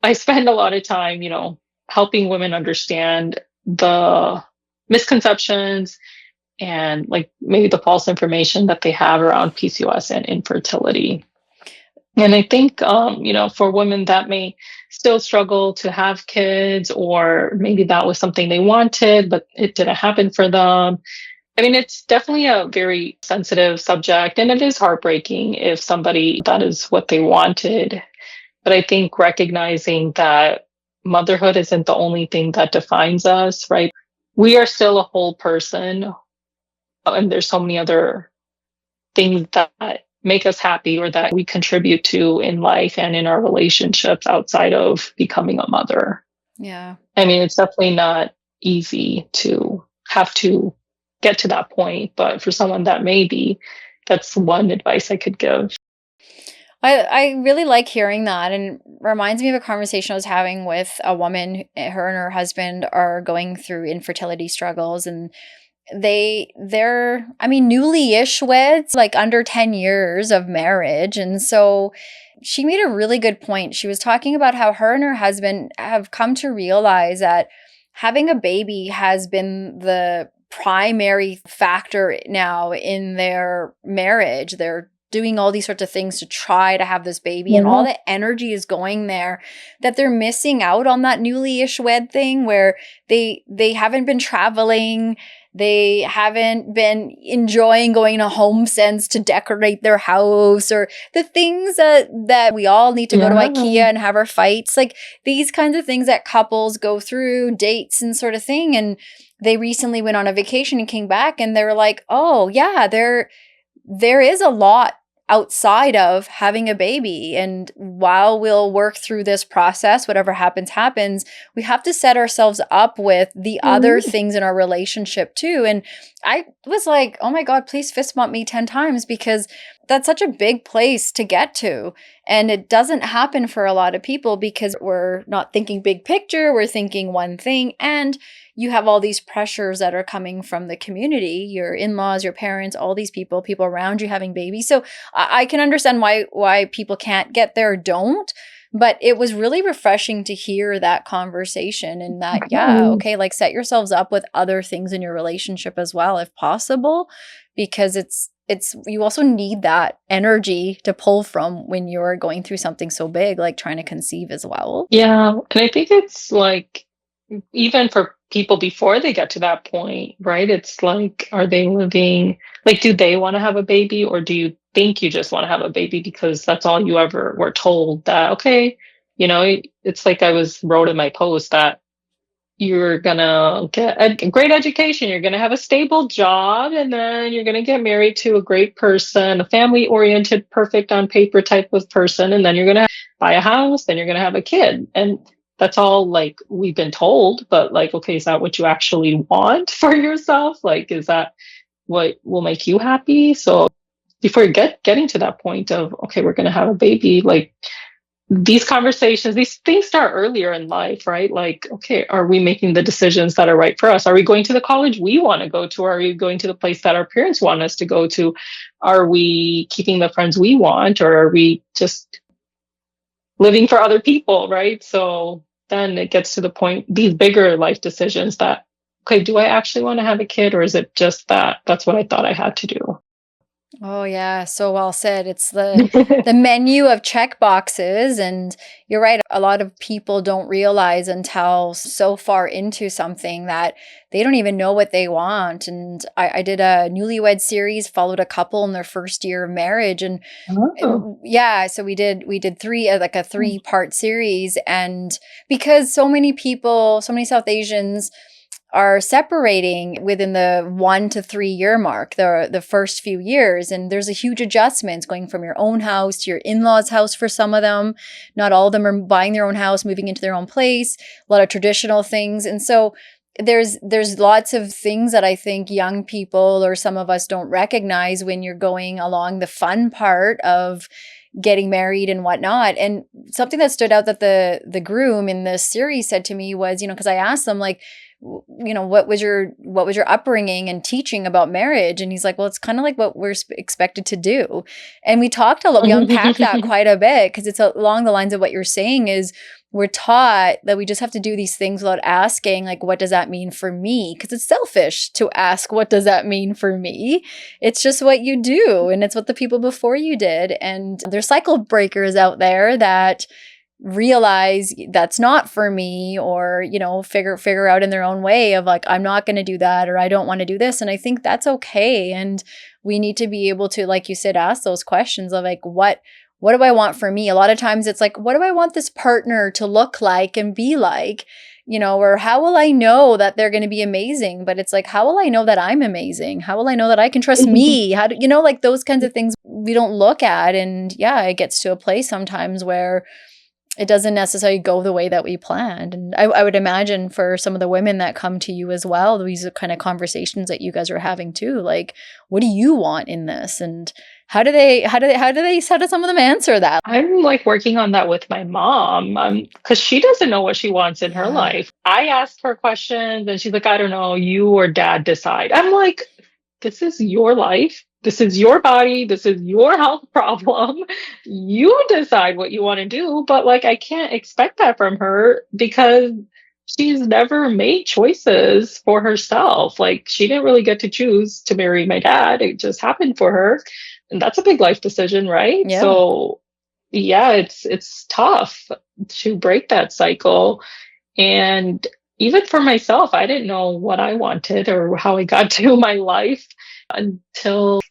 B: I spend a lot of time, helping women understand the misconceptions and like maybe the false information that they have around PCOS and infertility. And I think, for women that may still struggle to have kids, or maybe that was something they wanted, but it didn't happen for them. I mean, it's definitely a very sensitive subject, and it is heartbreaking if somebody that is what they wanted. But I think recognizing that motherhood isn't the only thing that defines us, right? We are still a whole person, and there's so many other things that make us happy or that we contribute to in life and in our relationships outside of becoming a mother.
A: Yeah.
B: I mean, it's definitely not easy to have to get to that point, but for someone that may be, that's one advice I could give.
A: I really like hearing that, and reminds me of a conversation I was having with a woman. Her and her husband are going through infertility struggles, and they're newly-ish weds, like under 10 years of marriage. And so she made a really good point. She was talking about how her and her husband have come to realize that having a baby has been primary factor now in their marriage. They're doing all these sorts of things to try to have this baby, and all
B: Yeah.
A: the energy is going there, that they're missing out on that newly-ish wed thing where they haven't been traveling, they haven't been enjoying going to home sense to decorate their house, or the things that we all need to go to IKEA
B: Yeah.
A: and have our fights, like these kinds of things that couples go through, dates and sort of thing. And they recently went on a vacation and came back, and they're like, oh yeah, there is a lot outside of having a baby. And while we'll work through this process, whatever happens, happens, we have to set ourselves up with the other
B: Mhm.
A: things in our relationship too. And I was like, oh my God, please fist bump me 10 times, because that's such a big place to get to. And it doesn't happen for a lot of people because we're not thinking big picture, we're thinking one thing. And you have all these pressures that are coming from the community, your in-laws, your parents, all these people around you having babies. So I can understand why people can't get there or don't. But it was really refreshing to hear that conversation, and that, yeah,
B: Mhm.
A: okay, like set yourselves up with other things in your relationship as well, if possible, because it's you also need that energy to pull from when you're going through something so big, like trying to conceive as well.
B: Yeah, and I think it's like even for people before they get to that point, right? It's like, are they living like, do they want to have a baby, or do you think you just want to have a baby because that's all you ever were told that, okay, it's like I was wrote in my post that you're gonna get a great education, you're gonna have a stable job, and then you're gonna get married to a great person, a family oriented, perfect on paper type of person, and then you're gonna buy a house, then you're gonna have a kid. And that's all like we've been told, but like, okay, is that what you actually want for yourself? Like, is that what will make you happy? So before you getting to that point of, okay, we're gonna have a baby, like these conversations, these things start earlier in life, right? Like, okay, are we making the decisions that are right for us? Are we going to the college we want to go to? Are we going to the place that our parents want us to go to? Are we keeping the friends we want, or are we just living for other people, right? So then it gets to the point, these bigger life decisions that, okay, do I actually want to have a kid, or is it just that that's what I thought I had to do?
A: Oh yeah, so well said. It's the menu of check boxes, and you're right. A lot of people don't realize until so far into something that they don't even know what they want. And I did a newlywed series, followed a couple in their first year of marriage, and
B: Oh.
A: yeah, so we did three, like a 3-part series. And because so many people, so many South Asians are separating within the 1 to 3 year mark, the first few years, and there's a huge adjustment going from your own house to your in-laws house. For some of them, not all of them are buying their own house, moving into their own place, a lot of traditional things. And so there's lots of things that I think young people or some of us don't recognize when you're going along the fun part of getting married and whatnot. And something that stood out that the groom in this series said to me was, because I asked them, like, what was your upbringing and teaching about marriage? And he's like, well, it's kind of like what we're expected to do. And we talked a lot, we unpacked that quite a bit, because it's along the lines of what you're saying is, we're taught that we just have to do these things without asking, like, what does that mean for me? Because it's selfish to ask, what does that mean for me? It's just what you do, and it's what the people before you did. And there's cycle breakers out there that realize that's not for me, or figure out in their own way of, like, I'm not going to do that, or I don't want to do this. And I think that's okay. And we need to be able to, like you said, ask those questions of, like, what do I want for me? A lot of times it's like, what do I want this partner to look like and be like? Or how will I know that they're going to be amazing? But it's like, how will I know that I'm amazing? How will I know that I can trust me? How do like those kinds of things we don't look at. And yeah, it gets to a place sometimes where it doesn't necessarily go the way that we planned. And I would imagine for some of the women that come to you as well, these are kind of conversations that you guys are having too. Like, what do you want in this? And how do some of them answer that?
B: I'm like working on that with my mom, because she doesn't know what she wants in her
A: Yeah.
B: life. I ask her questions and she's like, I don't know, you or dad decide. I'm like, this is your life. This is your body. This is your health problem. You decide what you want to do. But like, I can't expect that from her because she's never made choices for herself. Like, she didn't really get to choose to marry my dad. It just happened for her. And that's a big life decision, right?
A: Yeah.
B: So yeah, it's tough to break that cycle. And even for myself, I didn't know what I wanted or how I got to my life until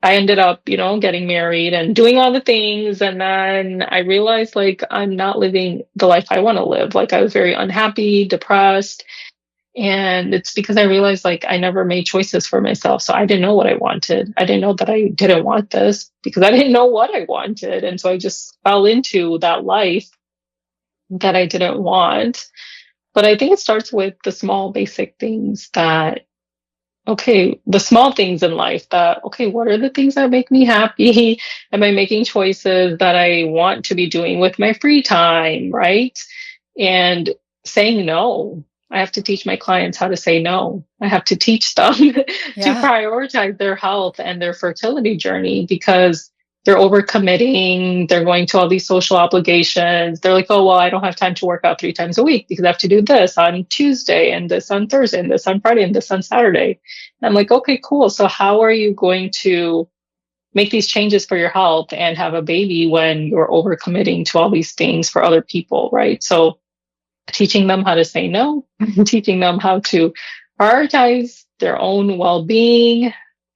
B: I ended up, getting married and doing all the things. And then I realized like I'm not living the life I want to live. Like, I was very unhappy, depressed. And it's because I realized like I never made choices for myself. So I didn't know what I wanted. I didn't know that I didn't want this because I didn't know what I wanted. And so I just fell into that life that I didn't want. But I think it starts with the small, basic things that, okay, the small things in life that, okay, what are the things that make me happy? Am I making choices that I want to be doing with my free time, right? And saying no. I have to teach my clients how to say no. I have to teach them to
A: Yeah.
B: prioritize their health and their fertility journey because they're overcommitting. They're going to all these social obligations. They're like, oh, well, I don't have time to work out 3 times a week because I have to do this on Tuesday and this on Thursday and this on Friday and this on Saturday. And I'm like, okay, cool. So how are you going to make these changes for your health and have a baby when you're overcommitting to all these things for other people, right? So teaching them how to say no, teaching them how to prioritize their own well-being,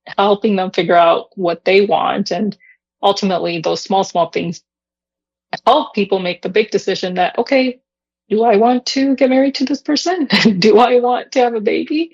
B: helping them figure out what they want. And ultimately, those small, small things help people make the big decision that, okay, do I want to get married to this person? Do I want to have a baby?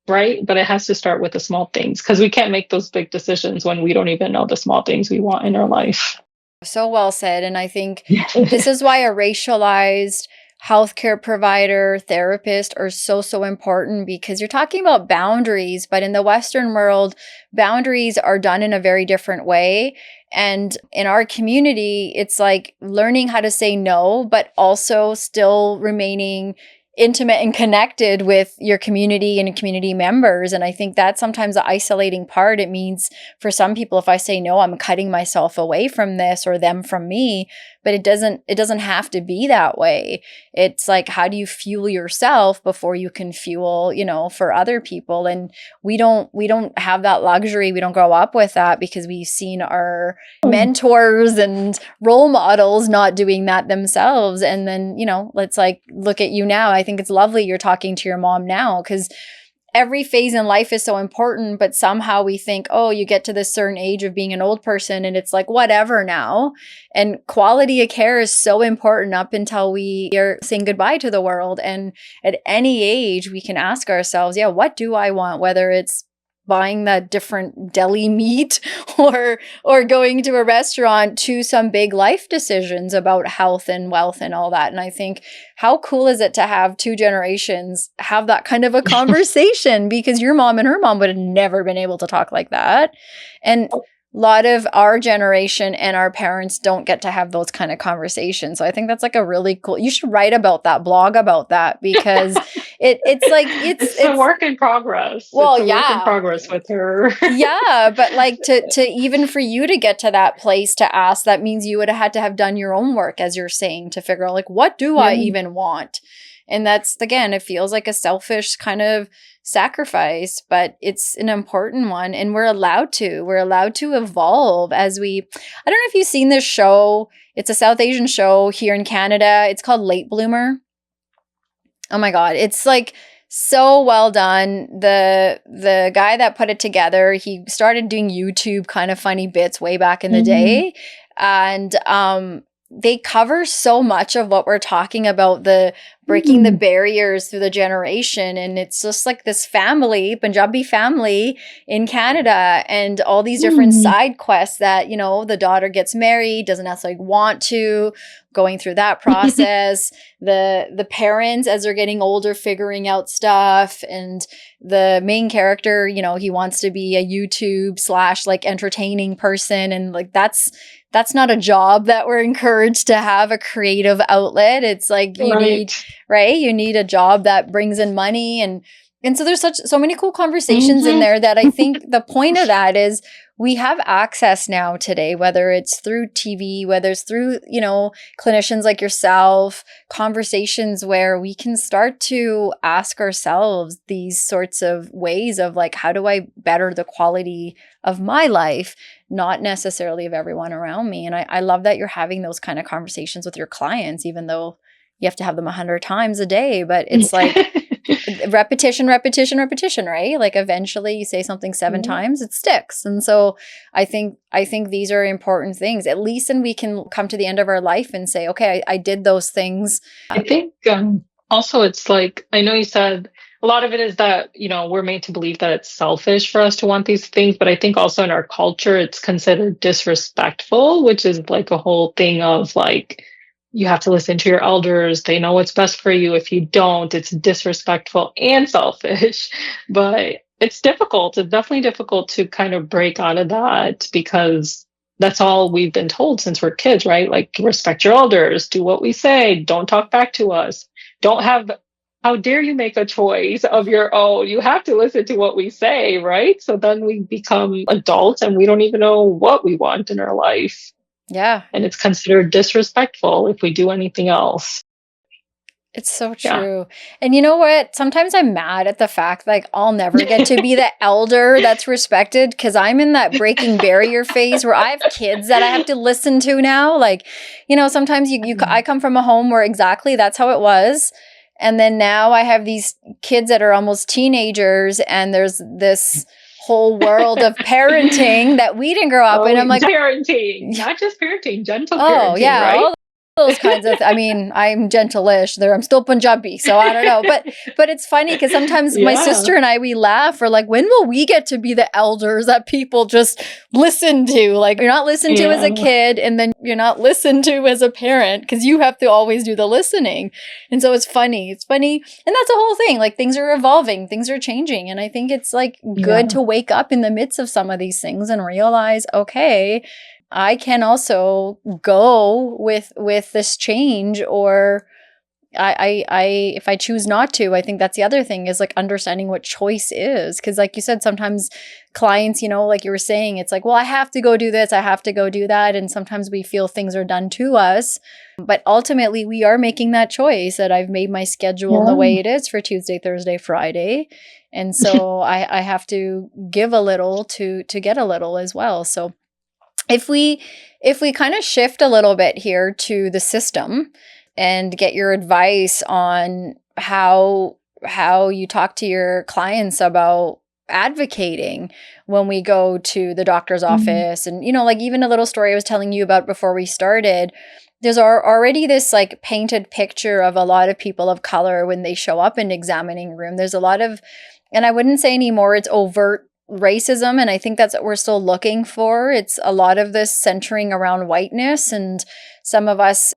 B: Right? But it has to start with the small things because we can't make those big decisions when we don't even know the small things we want in our life.
A: So well said. And I think this is why a racialized healthcare provider, therapist are so, so important because you're talking about boundaries, but in the Western world, boundaries are done in a very different way. And in our community, it's like learning how to say no, but also still remaining intimate and connected with your community and community members. And I think that's sometimes the isolating part. It means for some people, if I say no, I'm cutting myself away from this or them from me, but it doesn't have to be that way. It's like, how do you fuel yourself before you can fuel, for other people? And we don't have that luxury. We don't grow up with that because we've seen our mentors and role models not doing that themselves. And then, let's like look at you now. I think it's lovely you're talking to your mom now because every phase in life is so important, but somehow we think, oh, you get to this certain age of being an old person and it's like whatever now. And quality of care is so important up until we are saying goodbye to the world. And at any age, we can ask ourselves, yeah, what do I want? Whether it's buying that different deli meat or going to a restaurant, to some big life decisions about health and wealth and all that. And I think how cool is it to have two generations have that kind of a conversation because your mom and her mom would have never been able to talk like that. And a lot of our generation and our parents don't get to have those kind of conversations. So I think that's like a really cool, you should write about that, blog about that because it's like, it's
B: a work in progress.
A: Well,
B: it's a
A: yeah.
B: work in progress with her.
A: Yeah. But like to even for you to get to that place to ask, that means you would have had to have done your own work, as you're saying, to figure out like, what do I even want? And that's, again, it feels like a selfish kind of sacrifice, but it's an important one. And we're allowed to evolve as I don't know if you've seen this show. It's a South Asian show here in Canada. It's called Late Bloomer. Oh my God. It's like so well done. The guy that put it together, he started doing YouTube kind of funny bits way back in the day. And they cover so much of what we're talking about, the breaking the barriers through the generation. And it's just like this family, Punjabi family in Canada, and all these different side quests that, the daughter gets married, doesn't necessarily want to, going through that process, the parents as they're getting older, figuring out stuff. And the main character, he wants to be a YouTube / like entertaining person. And like, that's not a job that we're encouraged to have, a creative outlet. It's like you need a job that brings in money. And And so there's so many cool conversations in
B: Mhm.
A: there that I think the point of that is we have access now today, whether it's through TV, whether it's through, clinicians like yourself, conversations where we can start to ask ourselves these sorts of ways of like, how do I better the quality of my life, not necessarily of everyone around me. And I love that you're having those kind of conversations with your clients, even though you have to have them 100 times a day, but it's like, repetition, right? Like eventually you say something 7 times, it sticks. And so I think these are important things, at least, and we can come to the end of our life and say, okay, I did those things.
B: I think also it's like, I know you said a lot of it is that, we're made to believe that it's selfish for us to want these things, but I think also in our culture, it's considered disrespectful, which is like a whole thing of like, you have to listen to your elders. They know what's best for you. If you don't, it's disrespectful and selfish. But it's difficult. It's definitely difficult to kind of break out of that because that's all we've been told since we're kids, right? Like, respect your elders, do what we say, don't talk back to us, don't have, how dare you make a choice of your own? You have to listen to what we say, right? So then we become adults and we don't even know what we want in our life.
A: Yeah.
B: And it's considered disrespectful if we do anything else.
A: It's so true. And you know what? Sometimes I'm mad at the fact like I'll never get to be the elder that's respected because I'm in that breaking barrier phase where I have kids that I have to listen to now. Like, sometimes I come from a home where exactly that's how it was. And then now I have these kids that are almost teenagers and there's this whole world of parenting that we didn't grow up in. I'm like,
B: parenting, not just parenting, gentle parenting, right?
A: All those kinds of I'm gentle-ish there. I'm still Punjabi, so I don't know. But it's funny because sometimes my sister and I, we laugh. We're like, when will we get to be the elders that people just listen to? Like, you're not listened to as a kid, and then you're not listened to as a parent because you have to always do the listening. And so it's funny. And that's the whole thing. Like, things are evolving, things are changing. And I think it's like good to wake up in the midst of some of these things and realize, okay, I can also go with this change, or I if I choose not to. I think that's the other thing is like understanding what choice is, because like you said, sometimes clients, like you were saying, it's like, well, I have to go do this, I have to go do that, and sometimes we feel things are done to us, but ultimately we are making that choice that I've made my schedule the way it is for Tuesday, Thursday, Friday, and so I have to give a little to get a little as well. So if we kind of shift a little bit here to the system and get your advice on how you talk to your clients about advocating when we go to the doctor's office, and like even a little story I was telling you about before we started, there's already this like painted picture of a lot of people of color when they show up in the examining room. There's a lot of, and I wouldn't say anymore it's overt racism, and I think that's what we're still looking for. It's a lot of this centering around whiteness, and some of us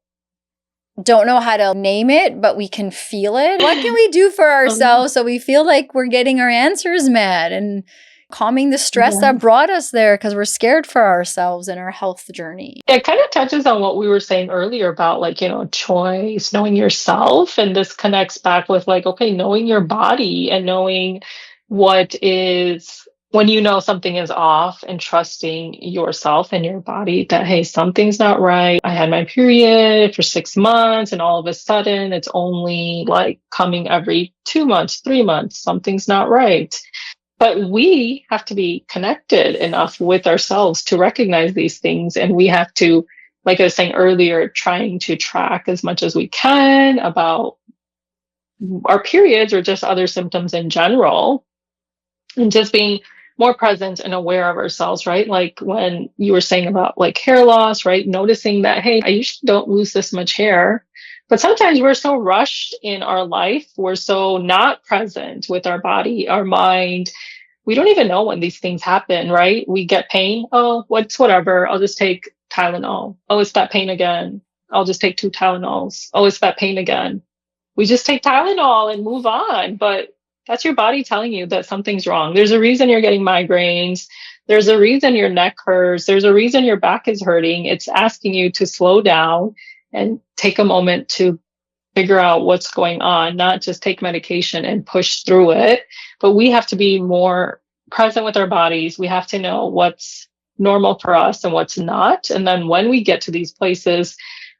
A: don't know how to name it, but we can feel it. What can we do for ourselves so we feel like we're getting our answers met and calming the stress that brought us there because we're scared for ourselves in our health journey?
B: It kind of touches on what we were saying earlier about like, choice, knowing yourself. And this connects back with like, okay, knowing your body and knowing what is, when you know something is off, and trusting yourself and your body that, hey, something's not right. I had my period for 6 months and all of a sudden it's only like coming every 2 months, 3 months. Something's not right. But we have to be connected enough with ourselves to recognize these things. And we have to, like I was saying earlier, trying to track as much as we can about our periods or just other symptoms in general, and just being more present and aware of ourselves, right? Like when you were saying about like hair loss, right? Noticing that, hey, I usually don't lose this much hair, but sometimes we're so rushed in our life. We're so not present with our body, our mind. We don't even know when these things happen, right? We get pain. Oh, whatever. I'll just take Tylenol. Oh, it's that pain again. I'll just take 2 Tylenols. Oh, it's that pain again. We just take Tylenol and move on. But that's your body telling you that something's wrong. There's a reason you're getting migraines. There's a reason your neck hurts. There's a reason your back is hurting. It's asking you to slow down and take a moment to figure out what's going on, not just take medication and push through it, but we have to be more present with our bodies. We have to know what's normal for us and what's not. And then when we get to these places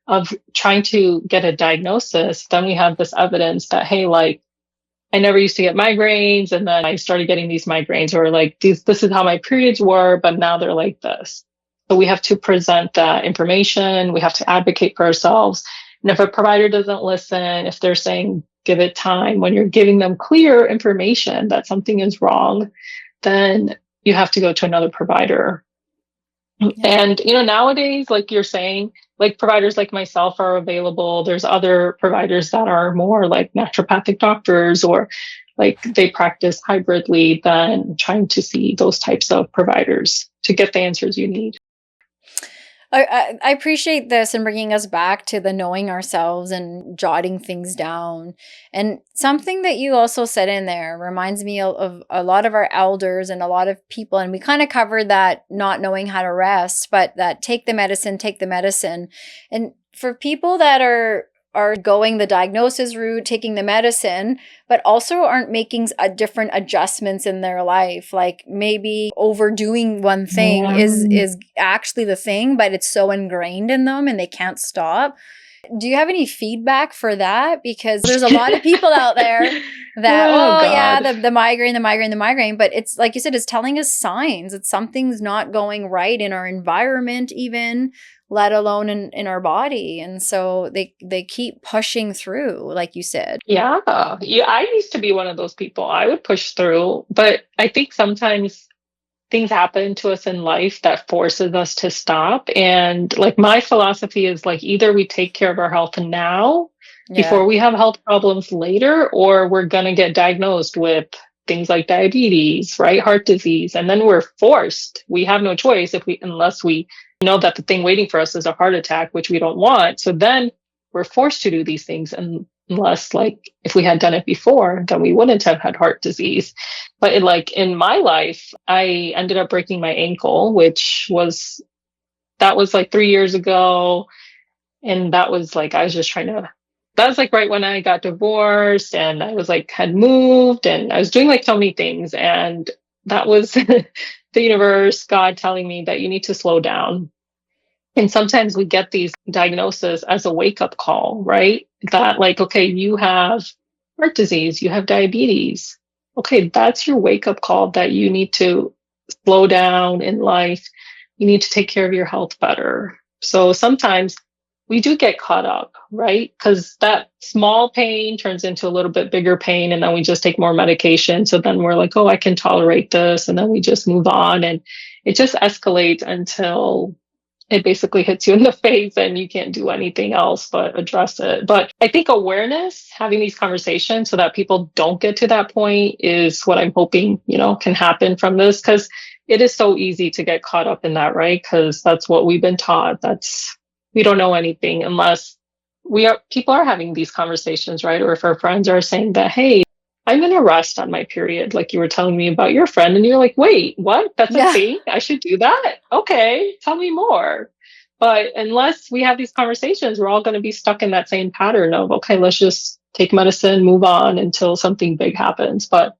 B: of trying to get a diagnosis, then we have this evidence that, hey, like, I never used to get migraines, and then I started getting these migraines, or like, this is how my periods were, but now they're like this. So we have to present that information. We have to advocate for ourselves. And if a provider doesn't listen, if they're saying, give it time, when you're giving them clear information that something is wrong, then you have to go to another provider. Yeah. And, nowadays, like you're saying, like providers like myself are available. There's other providers that are more like naturopathic doctors, or like they practice hybridly, than trying to see those types of providers to get the answers you need.
A: I appreciate this and bringing us back to the knowing ourselves and jotting things down. And something that you also said in there reminds me of a lot of our elders and a lot of people. And we kind of covered that not knowing how to rest, but that take the medicine, take the medicine. And for people that are going the diagnosis route, taking the medicine, but also aren't making different adjustments in their life. Like maybe overdoing one thing is actually the thing, but it's so ingrained in them and they can't stop. Do you have any feedback for that? Because there's a lot of people out there that, the migraine, but it's like you said, it's telling us signs that something's not going right in our environment even, let alone in our body. And so they keep pushing through, like you said.
B: Yeah. I used to be one of those people. I would push through, but I think sometimes things happen to us in life that forces us to stop. And like my philosophy is like, either we take care of our health now before we have health problems later, or we're going to get diagnosed with things like diabetes, right? Heart disease. And then we're forced. We have no choice unless we know that the thing waiting for us is a heart attack, which we don't want. So then we're forced to do these things. And unless, like, if we had done it before, then we wouldn't have had heart disease. But in my life, I ended up breaking my ankle, that was like 3 years ago. And that was like, I was just that was like right when I got divorced, and I was like, had moved, and I was doing like so many things. And that was the universe, God telling me that you need to slow down. And sometimes we get these diagnoses as a wake-up call, right? That like, okay, you have heart disease, you have diabetes. Okay, that's your wake-up call that you need to slow down in life. You need to take care of your health better. So sometimes we do get caught up, right? Because that small pain turns into a little bit bigger pain, and then we just take more medication. So then we're like, oh, I can tolerate this. And then we just move on, and it just escalates until it basically hits you in the face and you can't do anything else but address it. But I think awareness, having these conversations so that people don't get to that point, is what I'm hoping, can happen from this, because it is so easy to get caught up in that, right? Because that's what we've been taught. We don't know anything unless people are having these conversations, right? Or if our friends are saying that, hey, I'm going to rest on my period, like you were telling me about your friend, and you're like, wait, what? That's a thing? I should do that? Okay, tell me more. But unless we have these conversations, we're all going to be stuck in that same pattern of, okay, let's just take medicine, move on until something big happens. But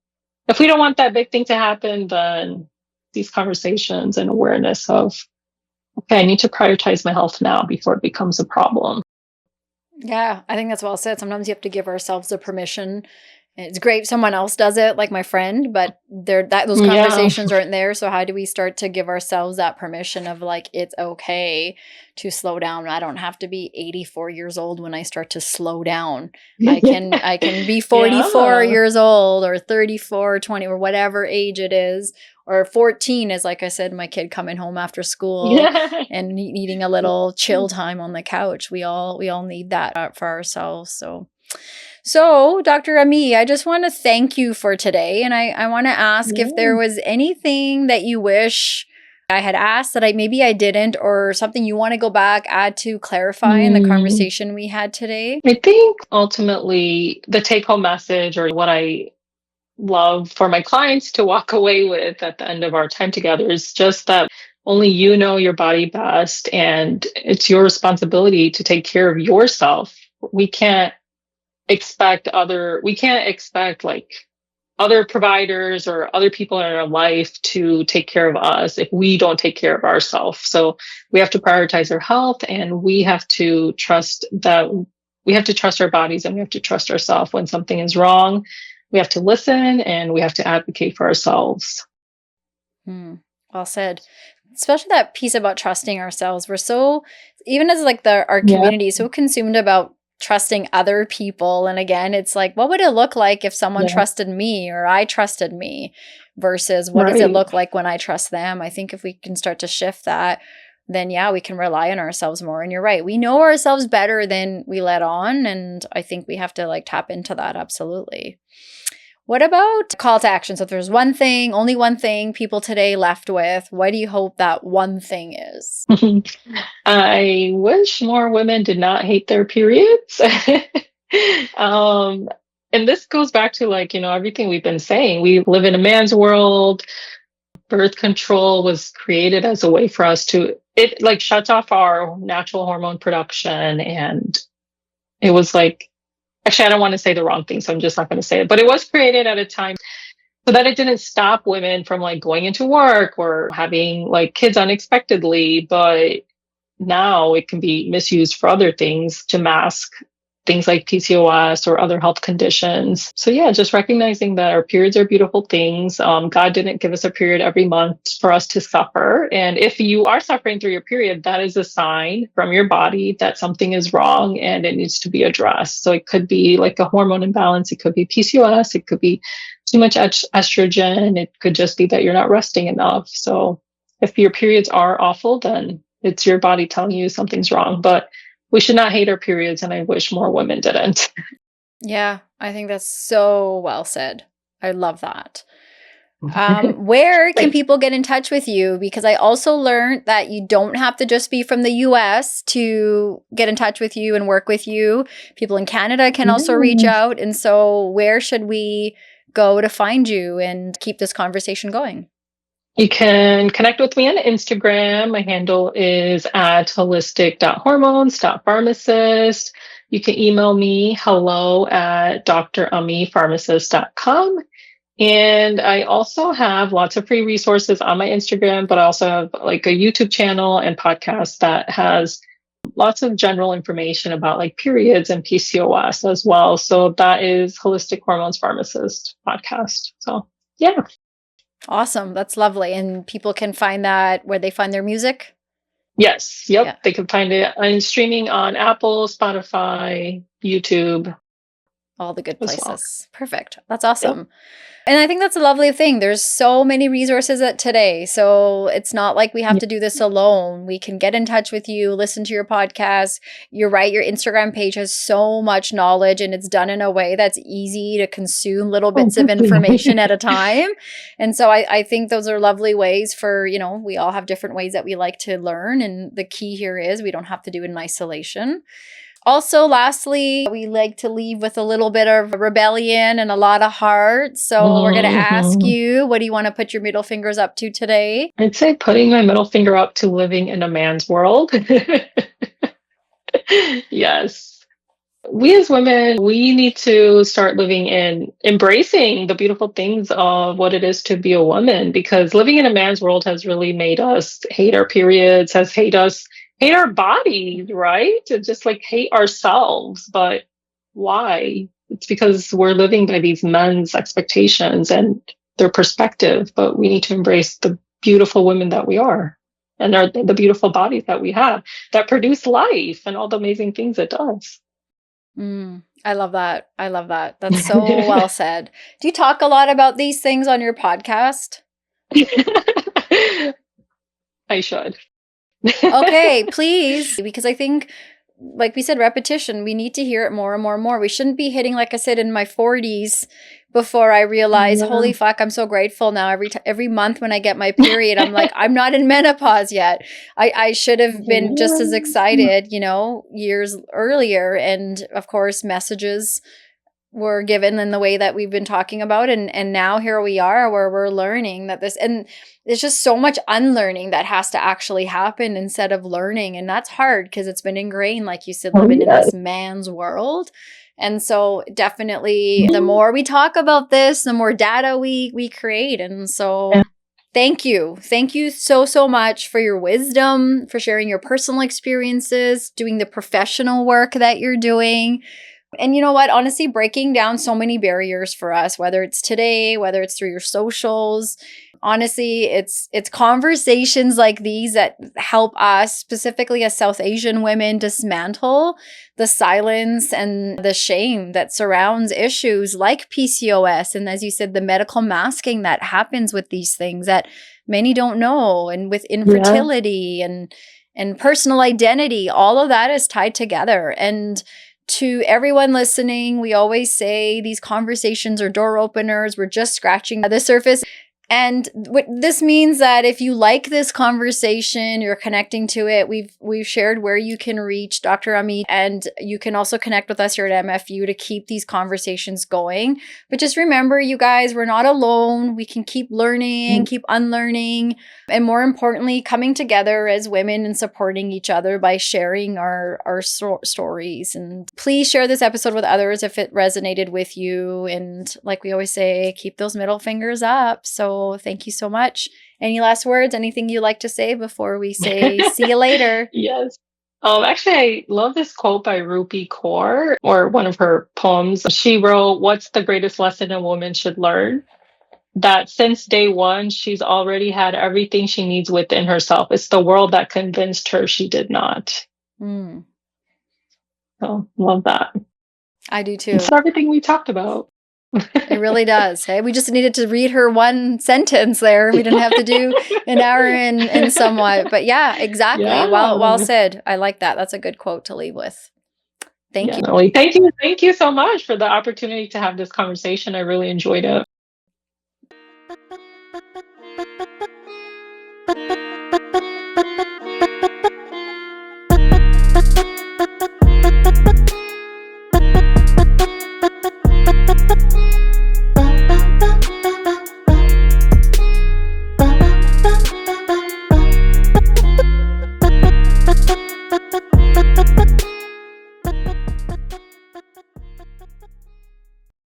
B: if we don't want that big thing to happen, then these conversations and awareness of, okay, I need to prioritize my health now before it becomes a problem.
A: Yeah, I think that's well said. Sometimes you have to give ourselves the permission. It's great if someone else does it, like my friend, but those conversations aren't there. So how do we start to give ourselves that permission of like, it's okay to slow down? I don't have to be 84 years old when I start to slow down. I can be 44 years old, or 34, 20, or whatever age it is, or 14 is, like I said, my kid coming home after school and needing a little chill time on the couch. We all need that for ourselves. So, Dr. Ami, I just want to thank you for today. And I want to ask if there was anything that you wish I had asked that maybe I didn't, or something you want to go back, add to, clarify in the conversation we had today.
B: I think ultimately the take-home message, or what I love for my clients to walk away with at the end of our time together, is just that only you know your body best, and it's your responsibility to take care of yourself. We can't we can't expect like other providers or other people in our life to take care of us if we don't take care of ourselves. So we have to prioritize our health, and we have to trust our bodies, and we have to trust ourselves. When something is wrong, we have to listen, and we have to advocate for ourselves.
A: Well said. Especially that piece about trusting ourselves. We're so, even as like our
B: Yeah.
A: community, so consumed about trusting other people. And again, it's like, what would it look like if someone
B: Yeah.
A: trusted me or I trusted me versus what does it look like when I trust them? I think if we can start to shift that, then yeah, we can rely on ourselves more. And you're right. We know ourselves better than we let on. And I think we have to like tap into that. Absolutely. What about call to action? So if there's one thing, only one thing people today left with, what do you hope that one thing is?
B: I wish more women did not hate their periods. And this goes back to like, everything we've been saying. We live in a man's world. Birth control was created as a way for us it like shuts off our natural hormone production. And it was like, actually, I don't want to say the wrong thing, so I'm just not going to say it, but it was created at a time so that it didn't stop women from like going into work or having like kids unexpectedly. But now it can be misused for other things to mask things like PCOS or other health conditions. So yeah, just recognizing that our periods are beautiful things. God didn't give us a period every month for us to suffer. And if you are suffering through your period, that is a sign from your body that something is wrong and it needs to be addressed. So it could be like a hormone imbalance. It could be PCOS. It could be too much estrogen. It could just be that you're not resting enough. So if your periods are awful, then it's your body telling you something's wrong. But we should not hate our periods, and I wish more women didn't.
A: Yeah, I think that's so well said. I love that. Where can people get in touch with you? Because I also learned that you don't have to just be from the US to get in touch with you and work with you. People in Canada can also reach out. And so where should we go to find you and keep this conversation going?
B: You can connect with me on Instagram. My handle is at holistic.hormones.pharmacist. You can email me hello@drummypharmacist.com. And I also have lots of free resources on my Instagram, but I also have like a YouTube channel and podcast that has lots of general information about like periods and PCOS as well. So that is Holistic Hormones Pharmacist podcast. So yeah.
A: Awesome. That's lovely. And people can find that where they find their music?
B: Yes. Yep.
A: Yeah.
B: They can find it on streaming on Apple, Spotify, YouTube.
A: All the good
B: Well.
A: places. Perfect. That's awesome. Yep. And I think that's a lovely thing. There's so many resources today. So it's not like we have to do this alone. We can get in touch with you, listen to your podcast. You're right. Your Instagram page has so much knowledge and it's done in a way that's easy to consume little bits of information at a time. And so I think those are lovely ways for, we all have different ways that we like to learn. And the key here is we don't have to do it in isolation. Also, lastly, we like to leave with a little bit of rebellion and a lot of heart. So we're going to ask you, what do you want to put your middle fingers up to today?
B: I'd say putting my middle finger up to living in a man's world. Yes. We as women, we need to start embracing the beautiful things of what it is to be a woman, because living in a man's world has really made us hate our periods, hate our bodies, right? To just like hate ourselves. But why? It's because we're living by these men's expectations and their perspective, but we need to embrace the beautiful women that we are and the beautiful bodies that we have that produce life and all the amazing things it does.
A: I love that. I love that. That's so well said. Do you talk a lot about these things on your podcast?
B: I should.
A: Okay, please. Because I think, like we said, repetition, we need to hear it more and more and more. We shouldn't be hitting, like I said, in my 40s before I realize, holy fuck, I'm so grateful now. Every month when I get my period, I'm like, I'm not in menopause yet. I should have been just as excited, years earlier. And of course, messages were given in the way that we've been talking about. And now here we are where we're learning that and there's just so much unlearning that has to actually happen instead of learning. And that's hard because it's been ingrained, like you said, living in this man's world. And so definitely the more we talk about this, the more data we create. And so thank you. Thank you so, so much for your wisdom, for sharing your personal experiences, doing the professional work that you're doing. And you know what? Honestly, breaking down so many barriers for us, whether it's today, whether it's through your socials. Honestly, it's conversations like these that help us, specifically as South Asian women, dismantle the silence and the shame that surrounds issues like PCOS. And as you said, the medical masking that happens with these things that many don't know, and with infertility and personal identity, all of that is tied together. And to everyone listening, we always say these conversations are door openers. We're just scratching the surface. And what this means that if you like this conversation, you're connecting to it, we've shared where you can reach Dr. Amit, and you can also connect with us here at MFU to keep these conversations going. But just remember, you guys, we're not alone. We can keep learning, keep unlearning, and more importantly, coming together as women and supporting each other by sharing our stories. And please share this episode with others if it resonated with you. And like we always say, keep those middle fingers up. So thank you so much. Any last words? Anything you like to say before we say see you later?
B: Yes. Actually, I love this quote by Rupi Kaur, or one of her poems. She wrote, "What's the greatest lesson a woman should learn? That since day one, she's already had everything she needs within herself. It's the world that convinced her she did not." So, love that.
A: I do too.
B: It's everything we talked about.
A: It really does. Hey, we just needed to read her one sentence there. We didn't have to do an hour and somewhat. But yeah, exactly.
B: Yeah.
A: Well said. I like that. That's a good quote to leave with. Thank you.
B: No, thank you so much for the opportunity to have this conversation. I really enjoyed it.